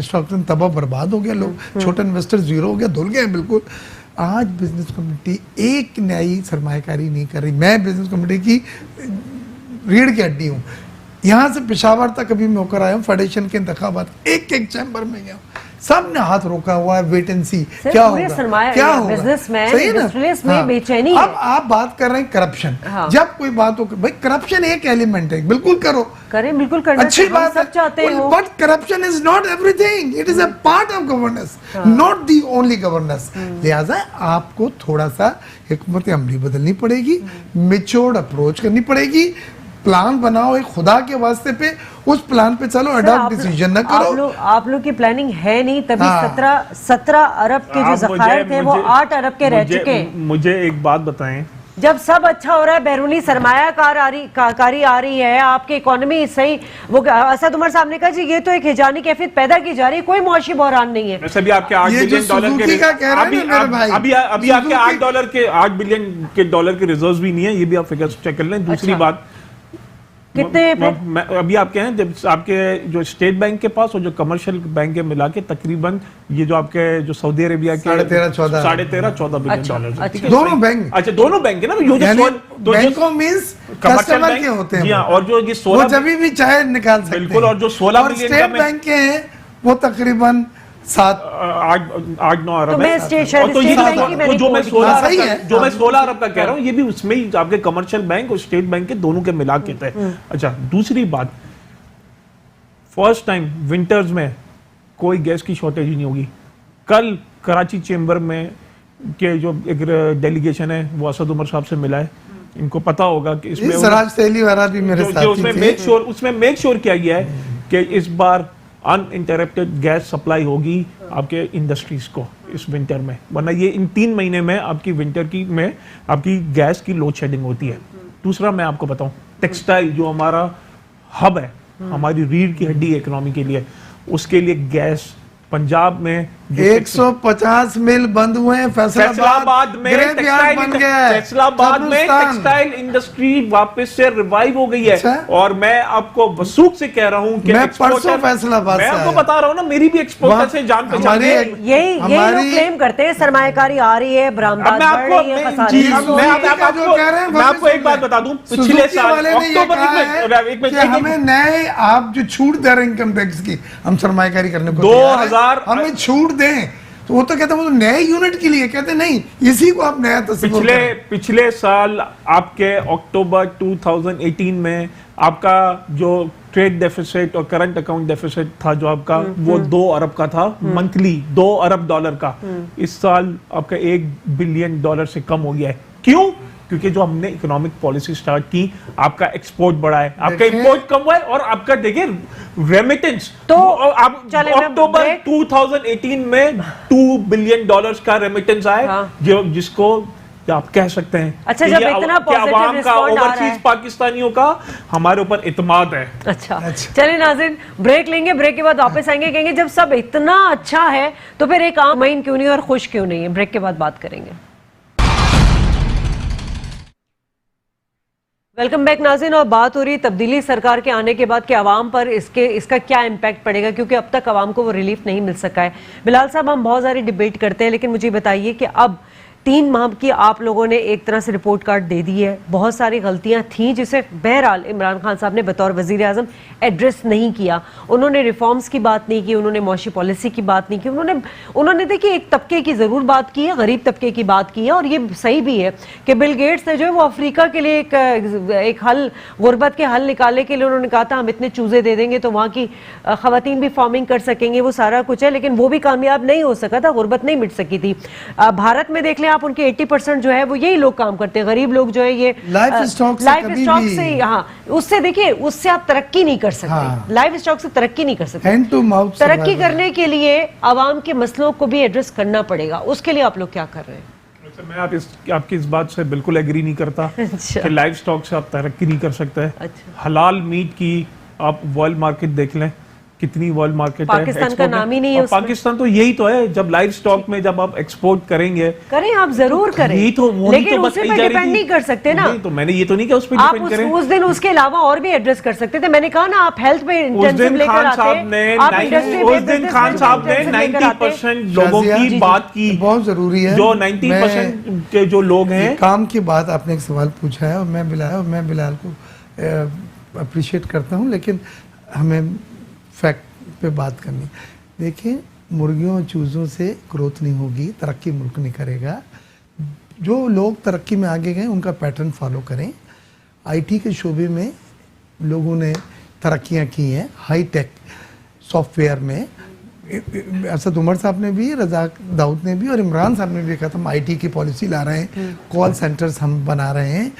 S4: स्टॉक तबाह बर्बाद हो गया, लोग छोटे इन्वेस्टर जीरो हो गया, धुल गए बिल्कुल। आज बिजनेस कम्युनिटी एक न्यायी सरमायाकारी नहीं कर रही। मैं बिजनेस कम्युनिटी की रीढ़ की हड्डी हूँ, यहाँ से पेशावर तक अभी मैं होकर आया हूँ, फेडरेशन के इंतखाबात एक चैम्बर में गया हूँ, सब ने हाथ रोका हुआ है, वेट एंड सी क्या होगा क्या होगा।
S1: सही है ना, बेचैनी।
S4: अब आप बात कर रहे हैं करप्शन। हाँ। जब कोई बात हो, भाई करप्शन एक एलिमेंट है, बिल्कुल करो,
S1: करें, बिल्कुल करना
S4: अच्छी बात
S1: सब चाहते हो,
S4: but corruption is not everything, it is a part of governance, not the only governance. लिहाजा आपको थोड़ा सा हिकमत अमली बदलनी पड़ेगी, मैच्योर्ड अप्रोच करनी पड़ेगी, प्लान बनाओ एक खुदा के वास्ते पे, उस प्लान पे चलो, अडॉप्ट डिसीजन ना करो।
S1: आप लोग की प्लानिंग है नहीं, तभी 17 अरब के जो ज़खायर थे वो 8 अरब के रह चुके हैं।
S2: मुझे एक बात बताएं,
S1: जब सब अच्छा हो रहा है, बैरूनी सरमायाकारी आ रही है, आपकी इकोनॉमी सही, वो असद उमर साहब ने कहा जी ये तो एक हिजानी कैफियत पैदा की जा रही है, कोई मुआशी बहरान नहीं है।
S2: वैसे भी आपके $8 बिलियन के डॉलर के रिजर्व्स भी नहीं है, ये भी आप फिगर चेक कर लें। दूसरी बात
S1: कितने
S2: अभी आप कहें जब आपके जो स्टेट बैंक के पास और जो कमर्शियल बैंक के मिला के तकरीबन ये जो आपके जो सऊदी अरेबिया के 13.5-14 बिलियन डॉलर
S4: दोनों बैंक।
S2: अच्छा दोनों बैंक है ना,
S4: बैंकों मींस कस्टमर के होते हैं।
S2: और जो ये 16
S4: जब भी चाहे निकाल सकते हैं,
S2: बिल्कुल। और जो 16 बिलियन
S4: स्टेट बैंक के हैं वो तकरीबन 8-9
S2: अरब
S1: है।
S2: जो मैं 16 अरब का कह रहा हूँ, ये भी उसमें ही आपके कमर्शियल बैंक और स्टेट बैंक के दोनों के मिला के थे। अच्छा दूसरी बात, फर्स्ट टाइम विंटर्स में कोई गैस की शॉर्टेज ही नहीं होगी। कल कराची चेंबर में के जो एक डेलीगेशन है वो असद उमर साहब से मिला है, इनको पता होगा कि इसमें उसमें मेक श्योर किया गया है कि इस बार अनइंटरप्टेड गैस सप्लाई होगी आपके इंडस्ट्रीज को इस विंटर में, वरना ये इन 3 महीने में आपकी विंटर की में आपकी गैस की लोड शेडिंग होती है। दूसरा मैं आपको बताऊं, टेक्सटाइल जो हमारा हब है, हमारी रीढ़ की हड्डी इकोनॉमी के लिए, उसके लिए गैस पंजाब में
S4: 150 मिल बंद हुए हैं,
S2: फैसलाबाद में
S4: ग्रेवयार्ड बन गया है,
S2: फैसलाबाद में टेक्सटाइल इंडस्ट्री वापस से रिवाइव हो गई है।
S4: अच्छा?
S2: और मैं आपको वसूख से कह रहा हूं कि
S4: मैं परसों फैसलाबाद
S2: मैं
S4: से
S2: आपको
S4: आया।
S2: बता रहा हूं ना, मेरी भी एक्सपोर्टर से जान पहचान है।
S1: यही लोग क्लेम करते हैं सरमायाकारी आ रही है, बरामदात बढ़ रही है, खसारे
S2: मैं आपको एक बात बता दूं, पिछले साल अक्टूबर
S4: कि हमें नए आप जो छूट दे रहे हैं इनकम टैक्स की, हम सरमायाकारी करने को
S2: 2000
S4: हमें छूट दें, तो वो तो कहते हैं वो नए यूनिट के लिए, कहते नहीं इसी को आप नया तस्वीर
S2: पिछले साल आपके अक्टूबर 2018 में आपका जो ट्रेड डेफिसिट और करंट अकाउंट डेफिसिट था जो आपका वो 2 अरब का था, मंथली 2 अरब डॉलर का। इस साल आपका $1 बिलियन से कम हो गया है। क्यों? क्योंकि जो हमने इकोनॉमिक पॉलिसी स्टार्ट की, आपका एक्सपोर्ट बढ़ा है, आपका इंपोर्ट कम हुआ है, और आपका देखिए रेमिटेंस
S1: तो
S2: आप अक्टूबर 2018 में $2 बिलियन का रेमिटेंस आया, जो जिसको आप कह सकते हैं
S1: अच्छा, जब इतना पॉजिटिव रिस्पॉन्ड आ रहा है,
S2: पाकिस्तानियों का हमारे ऊपर इत्मीनान है।
S1: अच्छा। चलिए नाज़रीन, ब्रेक लेंगे, ब्रेक के बाद वापस आएंगे, कहेंगे जब सब इतना अच्छा है तो फिर एक आम महीन क्यों नहीं और खुश क्यों नहीं है। ब्रेक के बाद बात करेंगे। वेलकम बैक नाज़रीन, और बात हो रही तब्दीली सरकार के आने के बाद कि आवाम पर इसका क्या इम्पैक्ट पड़ेगा, क्योंकि अब तक आवाम को वो रिलीफ नहीं मिल सका है। बिलाल साहब, हम बहुत सारी डिबेट करते हैं, लेकिन मुझे बताइए कि अब 3 माह की आप लोगों ने एक तरह से रिपोर्ट कार्ड दे दी है, बहुत सारी गलतियां थीं जिसे बहरहाल इमरान खान साहब ने बतौर वजीर आज़म एड्रेस नहीं किया। उन्होंने रिफॉर्म्स की बात नहीं की, उन्होंने मौशी पॉलिसी की बात नहीं की, उन्होंने देखिए एक तबके की ज़रूर बात की है, गरीब तबके की बात की है, और ये सही भी है कि बिल गेट्स ने जो है वो अफ्रीका के लिए एक हल, गुर्बत के हल निकालने के लिए उन्होंने कहा था हम इतने चूज़े दे देंगे तो वहाँ की ख़वातीन भी फार्मिंग कर सकेंगे, वो सारा कुछ है, लेकिन वो भी कामयाब नहीं हो सका था, गुर्बत नहीं मिट सकी थी। भारत में देख लें आप, उनके 80% जो है वो यही लोग काम करते हैं, गरीब लोग जो है ये
S4: लाइफ स्टॉक
S1: से, हाँ, उससे देखिए उससे आप तरक्की नहीं कर सकते, लाइफ स्टॉक से तरक्की नहीं कर सकते।
S4: हैंड टू माउथ
S1: तरक्की करने के लिए आवाम के मसलों को भी एड्रेस करना पड़ेगा, उसके लिए आप लोग क्या कर रहे हैं?
S2: मैं आपकी इस बात से बिल्कुल एग्री नहीं करता कि लाइव स्टॉक से आप तरक्की नहीं कर सकते। हलाल मीट की आप वर्ल्ड मार्केट देख लें, कितनी वर्ल्ड मार्केट है,
S1: पाकिस्तान का नाम ही नहीं है।
S2: पाकिस्तान तो यही तो है, जब लाइव स्टॉक में जब आप एक्सपोर्ट
S1: करें आप जरूर करें, लेकिन उस पे डिपेंड नहीं कर सकते ना।
S2: तो मैंने ये तो नहीं कहा उस पे
S1: डिपेंड करें। उस दिन उसके अलावा और भी एड्रेस कर सकते थे, मैंने कहा ना आप हेल्थ पे इंटेंसिव लेकर आते, आप इंडस्ट्री
S2: उस दिन खान साहब ने 90% लोगों की बात की,
S4: बहुत जरूरी है,
S2: जो 90% के जो लोग हैं।
S4: काम की बात आपने एक सवाल पूछा है, और मैं बिलाल को अप्रिशिएट करता हूँ, लेकिन हमें फैक्ट पे बात करनी। देखिए, मुर्गियों और चूज़ों से ग्रोथ नहीं होगी, तरक्की मुल्क नहीं करेगा। जो लोग तरक्की में आगे गए उनका पैटर्न फॉलो करें। आईटी के शोबे में लोगों ने तरक्कियां की हैं, हाई टेक सॉफ्टवेयर में। असद उमर साहब ने भी, रज़ाक दाऊद ने भी, और इमरान साहब ने भी कहा था हम आईटी की पॉलिसी ला रहे हैं, कॉल सेंटर्स हम बना रहे हैं,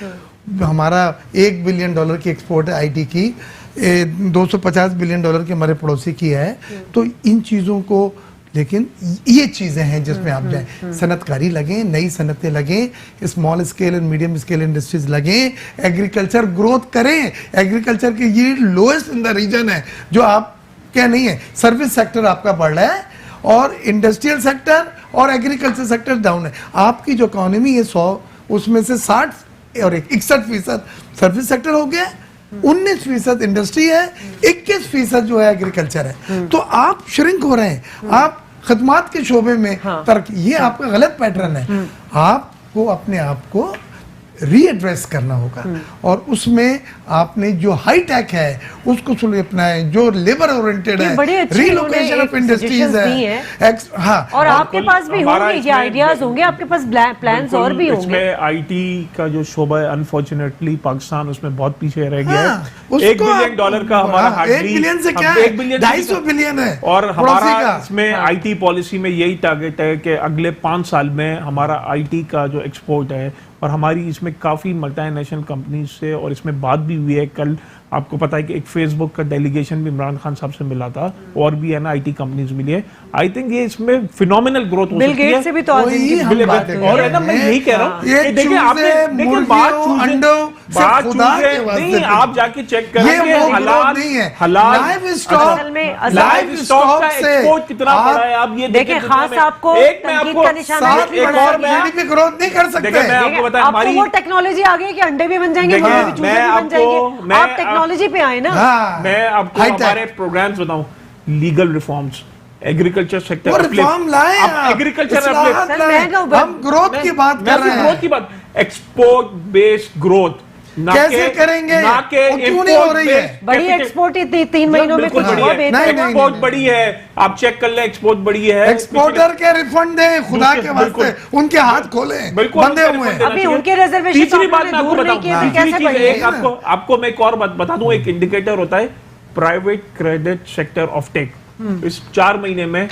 S4: हमारा $1 बिलियन की एक्सपोर्ट है आईटी की, $250 बिलियन की हमारे पड़ोसी की है। तो इन चीज़ों को, लेकिन ये चीज़ें हैं जिसमें आप जाएं, सनतकारी लगें, नई सनतें लगें, small scale and medium scale industries लगें, एग्रीकल्चर ग्रोथ करें। एग्रीकल्चर की ये लोएस्ट इन द रीजन है, जो आप क्या नहीं है। सर्विस सेक्टर आपका बढ़ रहा है और इंडस्ट्रियल सेक्टर और एग्रीकल्चर सेक्टर डाउन है। आपकी जो इकोनॉमी है 100, उसमें से 60 और 61% सर्विस सेक्टर हो गया, 19% इंडस्ट्री है, 21% जो है एग्रीकल्चर है। तो आप श्रिंक हो रहे हैं, आप खदमात के शोबे में तरक्की, ये आपका गलत पैटर्न है। आपको अपने आप को रीएड्रेस करना होगा, और उसमें आपने जो हाई टेक है उसको अपनाएं, जो लेबर ओरिएंटेड है, रीलोकेशन ऑफ इंडस्ट्रीज है। हाँ,
S1: और आपके पास भी होंगे ये आइडियाज होंगे, आपके पास प्लान्स और भी होंगे।
S2: इसमें आईटी का जो शोबा है, अनफॉर्चुनेटली पाकिस्तान उसमें बहुत पीछे रह गया है। $1 बिलियन का हमारा,
S4: 1 बिलियन से क्या 250 बिलियन है,
S2: और हमारा इसमें आईटी पॉलिसी में यही टारगेट है कि अगले 5 साल में हमारा आईटी का जो एक्सपोर्ट है, और हमारी इसमें काफ़ी मल्टीनेशनल कंपनीज से, और इसमें बात भी हुई है कल, आपको पता है कि एक फेसबुक का डेलीगेशन भी इमरान खान साहब से मिला था, और भी है ना आईटी कंपनीज मिली है। आई थिंक ये इसमें फिनोमिनल ग्रोथ हो सकती है।
S1: से भी तो
S2: और है ना, मैं यही कह रहा हूँ, देखिए आपने बात बात
S4: खुदा
S2: चूजे
S4: के वास्ते
S2: नहीं, आप जाके चेक करेंगे
S4: ये वो
S2: हलाल
S4: नहीं है।
S2: हलाल
S4: लाइव स्टॉक
S1: असल में
S2: लाइव स्टॉक का
S4: से
S2: एक्सपोर्ट कितना बड़ा है आप ये
S1: देखिए,
S2: दुनिया
S1: खास
S2: में।
S1: आपको
S2: एक मैं
S1: तनकीद
S2: आपको
S1: का निशाना है कि
S2: एक और मैं
S4: जीडीपी ग्रोथ नहीं कर सकते।
S2: देखिए, मैं आपको बताएं,
S1: आपको
S2: हमारी
S1: वो टेक्नोलॉजी आ गई कि अंडे भी बन जाएंगे,
S2: देखिए,
S1: मुर्गे भी, चूजे
S2: मैं
S1: भी बन
S2: आपको-
S1: जाएंगे। आप टेक्नोलॉजी पे आए ना।
S4: हाँ,
S2: मैं आपको
S4: high tech।
S2: हमारे प्रोग्राम्स बताऊं, लीगल रिफॉर्म्स, एग्रीकल्चर सेक्टर
S4: वो रिफॉर्म लाए आप,
S2: एग्रीकल्चर
S4: इस्लाहत
S1: सर,
S4: लाए।
S1: मैं कहूं-
S4: हम ग्रोथ की बात कर रहे
S2: ग्रोथ
S4: हैं।
S2: की बात, एक्सपोर्ट बेस्ड ग्रोथ
S4: कैसे करेंगे?
S2: ना के
S4: वो क्यों नहीं हो रही है?
S1: बड़ी एक्सपोर्ट ही 3 महीनों में
S2: बिल्कुल
S1: कुछ
S2: बड़ी
S1: हुआ
S2: है।
S1: बेहतर।
S4: नहीं,
S2: एक्सपोर्ट बड़ी है, आप चेक कर लें, एक्सपोर्ट बड़ी है।
S4: एक्सपोर्टर के रिफंड दें, खुदा के
S2: बिल्कुल।
S4: वास्ते उनके हाथ खोले,
S2: बिल्कुल
S4: बंधे
S2: उनका
S4: हुए
S2: refund
S4: हैं।
S1: अभी
S2: चाहिए।
S1: उनके रिजर्वेशन
S2: तीसरी
S1: तो
S2: बात
S1: आपने
S2: मैं आपको
S1: दूर नहीं
S2: बताऊं,
S1: किए, फिर
S2: तीसरी
S1: कैसे
S2: चीज
S1: बढ़ेगी?
S2: एक आपको मैं एक और बात बता दूं, एक इंडिकेटर होता है private credit sector of tech. इस 4 महीने में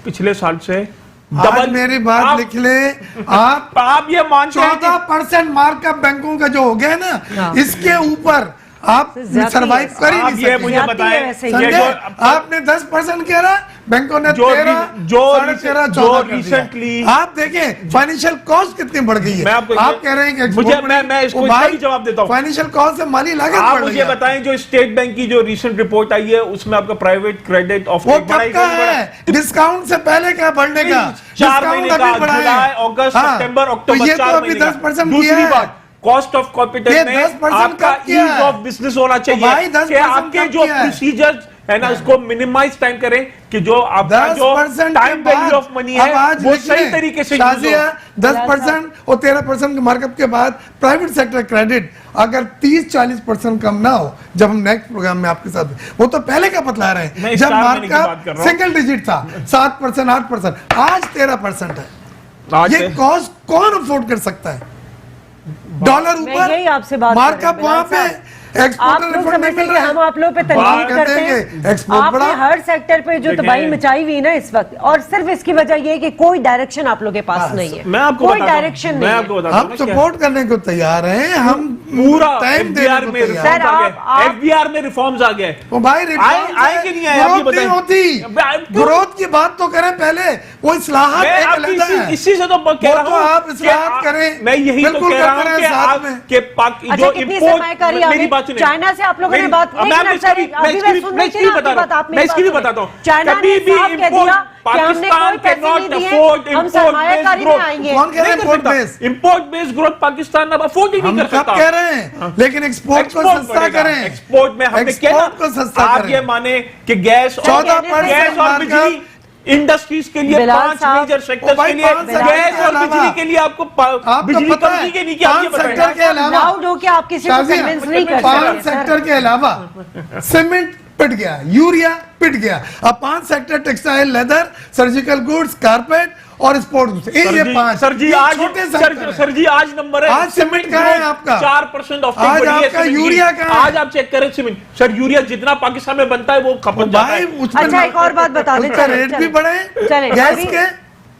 S2: पिछले साल से
S4: आज मेरी बात लिख ले
S2: आप ये मानते हैं कि
S4: 14% मार्कअप बैंकों का जो हो गया ना,
S1: हाँ।
S4: इसके ऊपर आप
S1: ज्यादा
S4: सरवाइव कर ही
S2: आप
S4: नहीं
S2: ये
S4: सकते।
S2: मुझे
S1: ज्यादा ही है
S2: बताएं,
S1: वैसे ही।
S2: ये
S4: समझे? आपने 10% कह रहा, बैंकों ने 13,
S2: जो
S4: 13.5,
S2: जो
S4: 14 कर दिया।
S2: recently-
S4: आप देखें फाइनेंशियल कॉस्ट कितनी बढ़ गई है।
S2: मैं आपको
S4: आप कह रहे हैं कि
S2: मुझे मैं इसको इसका भी जवाब देता हूं।
S4: फाइनेंशियल कॉस्ट से माली लागत
S2: आप
S4: बढ़
S2: मुझे
S4: गई है।
S2: बताएं, जो स्टेट बैंक की जो रीसेंट रिपोर्ट आई है उसमें आपका प्राइवेट क्रेडिट ऑफ
S4: वो कब का है? डिस्काउंट से पहले क्या बढ़ने का?
S2: 4 महीने
S4: डिस्काउंट
S2: का,
S4: अभी बढ़ाए
S2: जुलाई,
S4: हैं।
S2: अगस्त,
S4: हाँ,
S2: सितंबर,
S4: तो
S2: अक्टूबर,
S4: ये तो
S2: 4
S4: अभी
S2: महीने का।
S4: 10%
S2: दूसरी
S4: किया है।
S2: बात, कॉस्ट ऑफ कैपिटल
S4: ये
S2: में
S4: 10%
S2: आपका
S4: कब किया
S2: ईज
S4: है?
S2: ऑफ बिजनेस होना चाहिए
S4: भाई 10%
S2: कि आपके
S4: कब
S2: जो
S4: किया है?
S2: प्रोसीजर्स है ना उसको मिनिमाइज टाइम करें कि जो आपका जो
S4: 10%
S2: टाइम वैल्यू ऑफ मनी है वो सही तरीके से use हो।
S4: शाजिया 10% और 13% के मार्कअप के बाद प्राइवेट सेक्टर क्रेडिट अगर 30-40% कम ना हो, जब हम नेक्स्ट प्रोग्राम में आपके साथ, वो तो पहले का बतला रहे
S2: मैं
S4: हैं
S2: इस
S4: जब
S2: 4 महीने की बात कर
S4: मार्कअप
S2: रहा हूं।
S4: सिंगल डिजिट था, 7%, 8%, आज 13% है।
S2: आज
S4: ये कॉस्ट कौन अफोर्ड कर सकता है? डॉलर
S1: मैं
S4: ऊपर,
S1: यही आपसे बात कर रही हूं,
S4: मार्कअप वहां पे,
S1: बिलाल आप
S4: एक्सपोर्टर
S1: लोग
S4: रिफंड नहीं
S1: समझते
S4: मिल
S1: हैं कि
S4: रहा है।
S1: हम आप लोग पे
S4: बात
S1: तनकीद
S4: कहते
S1: करते
S4: हैं
S1: हैं।
S4: कि एक्सपोर्ट
S1: आपने
S4: बढ़ा।
S1: हर सेक्टर पे जो
S2: देखें,
S1: तबाही मचाई हुई है ना इस वक्त, और सिर्फ इसकी वजह ये है कि कोई डायरेक्शन आप लोग के पास नहीं है।
S2: मैं आपको
S1: कोई
S2: बताता हूं,
S1: डायरेक्शन
S2: मैं
S1: नहीं है।
S2: आपको बताता हूं
S4: हम
S2: ना क्या-
S4: सपोर्ट करने को तैयार हैं, हम
S2: पूरा
S4: टाइम देने
S2: एफबीआर
S4: को
S2: में
S4: तैयार
S1: सर,
S2: रिफॉर्म्स आ
S1: आप-
S2: गए, एफबीआर में रिफॉर्म्स आ गए।
S4: तो भाई
S2: आए कि नहीं आए, आप ये
S4: ग्रोथ नहीं
S2: बताएं।
S4: होती,
S2: क्यों?
S4: ग्रोथ की बात तो करें पहले, वो इस्लाहत
S2: मैं
S4: एक
S2: आपकी
S4: अलग है।
S2: इसी से तो कह
S4: वो
S2: रहा
S4: तो
S2: हूं
S4: आप
S2: कि
S4: इस्लाहत करें,
S2: मैं यही तो
S4: बिल्कुल
S2: कह रहा
S4: करते
S2: हूं कि
S4: रहे साथ
S2: आप
S4: में।
S2: के पाक
S1: अच्छा,
S2: जो
S1: कितनी
S2: import-
S1: सरमायाकारी आ
S2: मेरी
S1: गई?
S2: बात सुनिए।
S1: चाइना से आप लोगों ने
S2: मेरी-
S1: बात नहीं
S2: मैं
S1: करना
S2: इसका भी-
S1: चाहिए। अभी
S2: मैं इसकी
S1: सुनना
S2: भी
S1: चाहिए
S2: बता
S1: आपकी
S2: रहा
S1: बात,
S2: हूं,
S1: आप
S2: मैं
S1: मेरी
S2: इसकी भी
S1: बात
S2: बताता हूं।
S1: सुनिए। चाइना ने
S2: कभी भी
S1: साफ कह दिया कि हमने
S2: पाकिस्तान
S1: कोई पैसे
S2: cannot
S1: नहीं दिए,
S2: afford
S1: हम
S2: import
S1: सरमायाकारी
S2: based
S1: में
S2: growth।
S1: आएंगे।
S4: कौन कह रहे हैं import based?
S2: Import based growth Pakistan अब अफोर्ड ही नहीं
S4: हम
S2: कर
S4: सब
S2: सकता।
S4: कह रहे हैं, लेकिन एक्सपोर्ट को
S2: एक्सपोर्ट
S4: सस्ता
S2: बढ़ेगा।
S4: करें।
S2: एक्सपोर्ट में हमने क्या
S4: एक्सपोर्ट को सस्ता
S2: आप
S4: करें।
S2: ये माने कि गैस और
S4: 14%
S2: गैस और बिजली इंडस्ट्रीज के लिए
S1: बिलाल
S2: 5
S1: साहब,
S2: मेजर सेक्टर्स
S4: भाई
S2: के लिए
S4: 5 सेक्टर
S2: गैस
S4: के
S2: और
S4: अलावा-
S2: बिजली के लिए आपको
S4: आपको
S2: बिजली
S4: पता
S2: कंपनी
S4: है,
S2: के नहीं कि आप ये
S4: 5 सेक्टर
S2: बताएं।
S4: के अलावा,
S1: लाउड हो के आप किसी को
S4: शाजिया,
S1: कन्विंस नहीं कर
S4: 5
S1: सकते
S4: सेक्टर
S1: सर।
S4: के अलावा सीमेंट पिट गया, यूरिया पिट गया, अब 5 sector textile, leather, surgical goods, carpet और स्पोर्ट्स, ये 5
S2: सर जी आज
S4: छोटे
S2: सर जी आज नंबर है
S4: आज सीमेंट कहाँ है आपका?
S2: 4% ऑफ
S4: आज आपका यूरिया कहाँ है?
S2: आज आप चेक करें सीमेंट सर, यूरिया जितना पाकिस्तान में बनता है वो खपत जाता
S4: भाई
S2: है।
S4: उसमें
S1: अच्छा, एक और बात बता दें,
S4: उसका
S1: चलें,
S4: रेट भी
S1: चलें।
S4: बढ़े,
S1: चलें,
S4: गैस
S1: अभी
S4: के।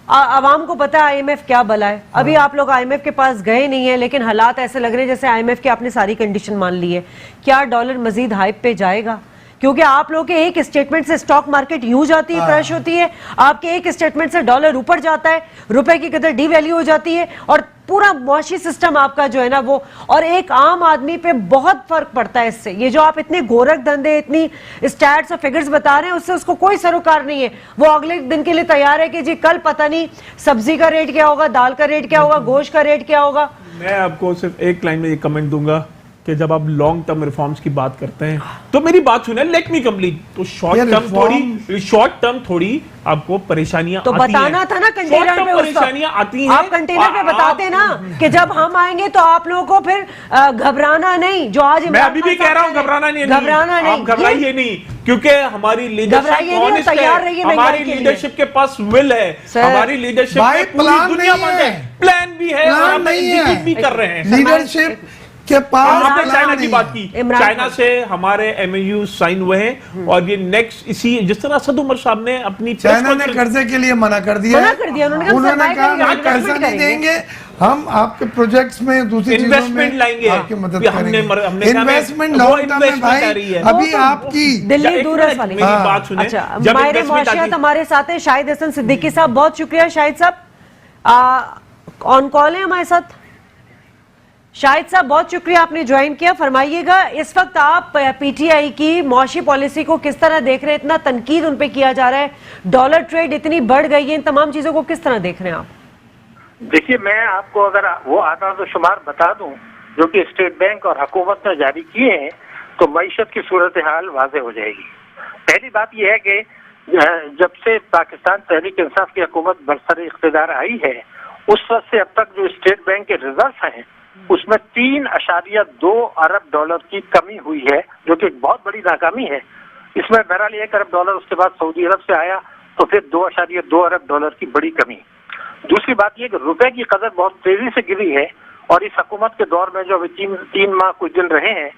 S1: आवाम को पता है आईएमएफ क्या बला है। अभी आप लोग आईएमएफ के पास गए नहीं है, लेकिन हालात ऐसे लग रहे हैं जैसे आईएमएफ की आपने सारी कंडीशन मान ली है। क्या डॉलर मजीद हाइप पे जाएगा? क्योंकि आप लोग के एक स्टेटमेंट से स्टॉक मार्केट यूं जाती है, क्रश होती है, आपके एक स्टेटमेंट से डॉलर ऊपर जाता है, रुपए की कदर डीवैल्यू हो जाती है, और पूरा मुआशी सिस्टम आपका जो है ना वो, और एक आम आदमी पे बहुत फर्क पड़ता है इससे। ये जो आप इतने गोरख धंधे, इतनी स्टैट्स और फिगर्स बता रहे हैं, उससे उसको कोई सरोकार नहीं है। वो अगले दिन के लिए तैयार है कि जी कल पता नहीं सब्जी का रेट क्या होगा, दाल का रेट क्या होगा, गोश्त का रेट क्या होगा।
S2: मैं आपको सिर्फ एक लाइन में ये कमेंट दूंगा कि जब आप लॉन्ग टर्म रिफॉर्म्स की बात करते हैं तो मेरी बात सुने, लेट मी कंप्लीट। तो शॉर्ट टर्म थोड़ी आपको परेशानियां
S1: तो
S2: आती
S1: बताना
S2: हैं।
S1: था ना कंटेनर
S2: Short term
S1: पे उस वक्त।
S2: परेशानियां आती हैं।
S1: आप कंटेनर पे
S2: और
S1: बताते
S2: आप-
S1: ना कि जब हम आएंगे तो आप लोगों को फिर घबराना नहीं, जो आज
S2: मैं
S1: इमरान
S2: अभी भी
S1: खान
S2: कह रहा हूं
S1: साहब
S2: घबराना नहीं,
S1: घबराना नहीं,
S2: आप घबराइए नहीं, क्योंकि हमारी
S1: घबराइए नहीं और
S2: लीडरशिप
S1: तैयार रहिए
S2: हमारी
S1: महंगाई के लिए।
S2: लीडरशिप के पास विल है,
S1: सर,
S2: हमारी लीडरशिप
S4: भाई,
S2: में पूरी
S4: प्लान
S2: दुनिया
S4: नहीं
S2: बंद
S4: है।
S2: है, प्लान भी है, और
S4: प्लान
S2: हम
S4: नहीं है।
S2: एग्जीक्यूट भी कर रहे हैं।
S4: लीडरशिप के पास
S2: आपने
S4: प्लान
S2: चाइना की
S4: नहीं
S2: बात
S4: है।
S2: की,
S1: इमरान
S2: चाइना
S1: खान।
S2: से हमारे एमओयू साइन हुए हैं, और ये नेक्स्ट इसी जिस तरह असद उमर साहब ने अपनी press
S4: चाइना ने
S2: conference-
S4: कर्जे के लिए मना कर दिया
S1: मना
S4: है।
S1: कर दिया, उन्होंने कहा
S4: उन्होंने
S1: सरमाया
S4: कहा
S1: करेंगे,
S4: हम पैसा
S1: इन्वेस्टमेंट
S4: नहीं
S1: करेंगे।
S4: देंगे, हम आपके प्रोजेक्ट्स में दूसरी चीजों
S2: इन्वेस्टमेंट
S4: में
S2: लाएंगे।
S4: आपकी मदद
S2: भी हमने
S4: करेंगे।
S2: कहा
S4: इन्वेस्टमेंट
S2: वो
S4: लॉन्ग टर्म में
S2: investment आ रही
S4: भाई,
S2: है।
S4: अभी
S1: वो तो
S4: आपकी
S1: दिल्ली
S2: एक
S1: दूरस
S2: मिनट,
S1: वाली।
S2: मेरी
S4: हाँ।
S2: बात सुने।
S1: अच्छा,
S2: जब
S1: माहिर
S2: investment
S1: मुआशियात
S2: आती-
S1: हमारे साथ हैं शाहिद हसन सिद्दीकी साहब, बहुत शुक्रिया शाहिद साहब। ऑन कॉल है हमारे साथ शाहिद साहब, बहुत शुक्रिया आपने ज्वाइन किया। फरमाइएगा, इस वक्त आप पीटीआई की मौशी पॉलिसी को किस तरह देख रहे हैं? इतना तनकीद उन पे किया जा रहा है, डॉलर ट्रेड इतनी बढ़ गई है, इन तमाम चीजों को किस तरह देख रहे हैं आप?
S8: देखिए, मैं आपको अगर वो आदाद शुमार बता दूं जो कि स्टेट बैंक और हुकूमत ने जारी किए हैं, तो मईशत की सूरत हाल वाज़ेह हो जाएगी। पहली बात यह है कि जब से पाकिस्तान तहरीक इंसाफ की हुकूमत बरसर इख्तिदार आई है, उस वक्त से अब तक जो स्टेट बैंक के रिजर्व हैं उसमें 3.2 अरब डॉलर की कमी हुई है, जो कि एक बहुत बड़ी नाकामी है। इसमें बहरहाल 1 अरब डॉलर उसके बाद सऊदी अरब से आया, तो फिर 2.2 अरब डॉलर की बड़ी कमी। दूसरी बात यह कि रुपए की कदर बहुत तेजी से गिरी है, और इस हुकूमत के दौर में जो अभी तीन माह कुछ दिन रहे हैं,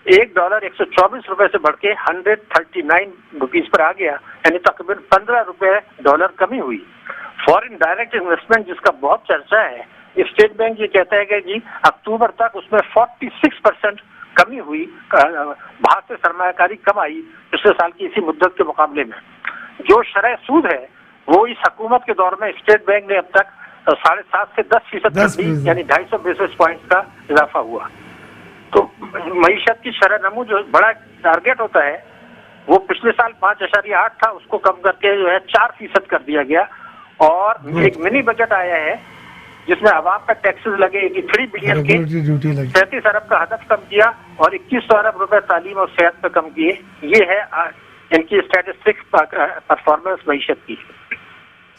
S8: $1 124 रुपए से बढ़ के 139 रुपीज पर आ गया, यानी तकरीबन 15 रुपए डॉलर कमी हुई। फॉरेन डायरेक्ट इन्वेस्टमेंट जिसका बहुत चर्चा है, स्टेट बैंक ये कहता है कि जी अक्टूबर तक उसमें 46% कमी हुई, बाहर से सरमायाकारी कम आई पिछले साल की इसी मुद्दत के मुकाबले में। जो शरह सूद है वो इस हुकूमत के दौर में स्टेट बैंक ने अब तक 7.5 से 10% यानी 250 बेसिस पॉइंट का इजाफा हुआ। तो मईशत की शरह नमू जो बड़ा टारगेट होता है वो पिछले साल 5.8 था, उसको कम करके जो है 4% कर दिया गया। और एक मिनी बजट आया है जिसमें अवाम पर टैक्सेस लगे 83 बिलियन के, 37 अरब का हदफ कम किया और 2100 अरब रुपए तालीम और सेहत पे कम किए। ये है इनकी स्टैटिस्टिक्स परफॉर्मेंस मईशत की।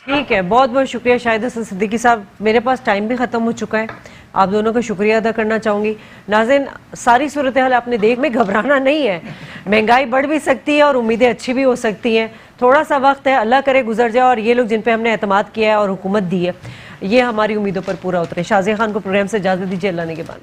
S1: ठीक है, बहुत बहुत शुक्रिया शाहिद हसन सिद्दीकी साहब। मेरे पास टाइम भी ख़त्म हो चुका है, आप दोनों का शुक्रिया अदा करना चाहूँगी। नाज़रीन, सारी सूरत हाल आपने देख में घबराना नहीं है, महंगाई बढ़ भी सकती है और उम्मीदें अच्छी भी हो सकती हैं। थोड़ा सा वक्त है, अल्लाह करे गुजर जाए और ये लोग जिन पे हमने एतमाद किया है और हुकूमत दी है, ये हमारी उम्मीदों पर पूरा उतरे। शाज़िया खान को प्रोग्राम से इजाज़त दीजिए, अल्लाह ने के बाद।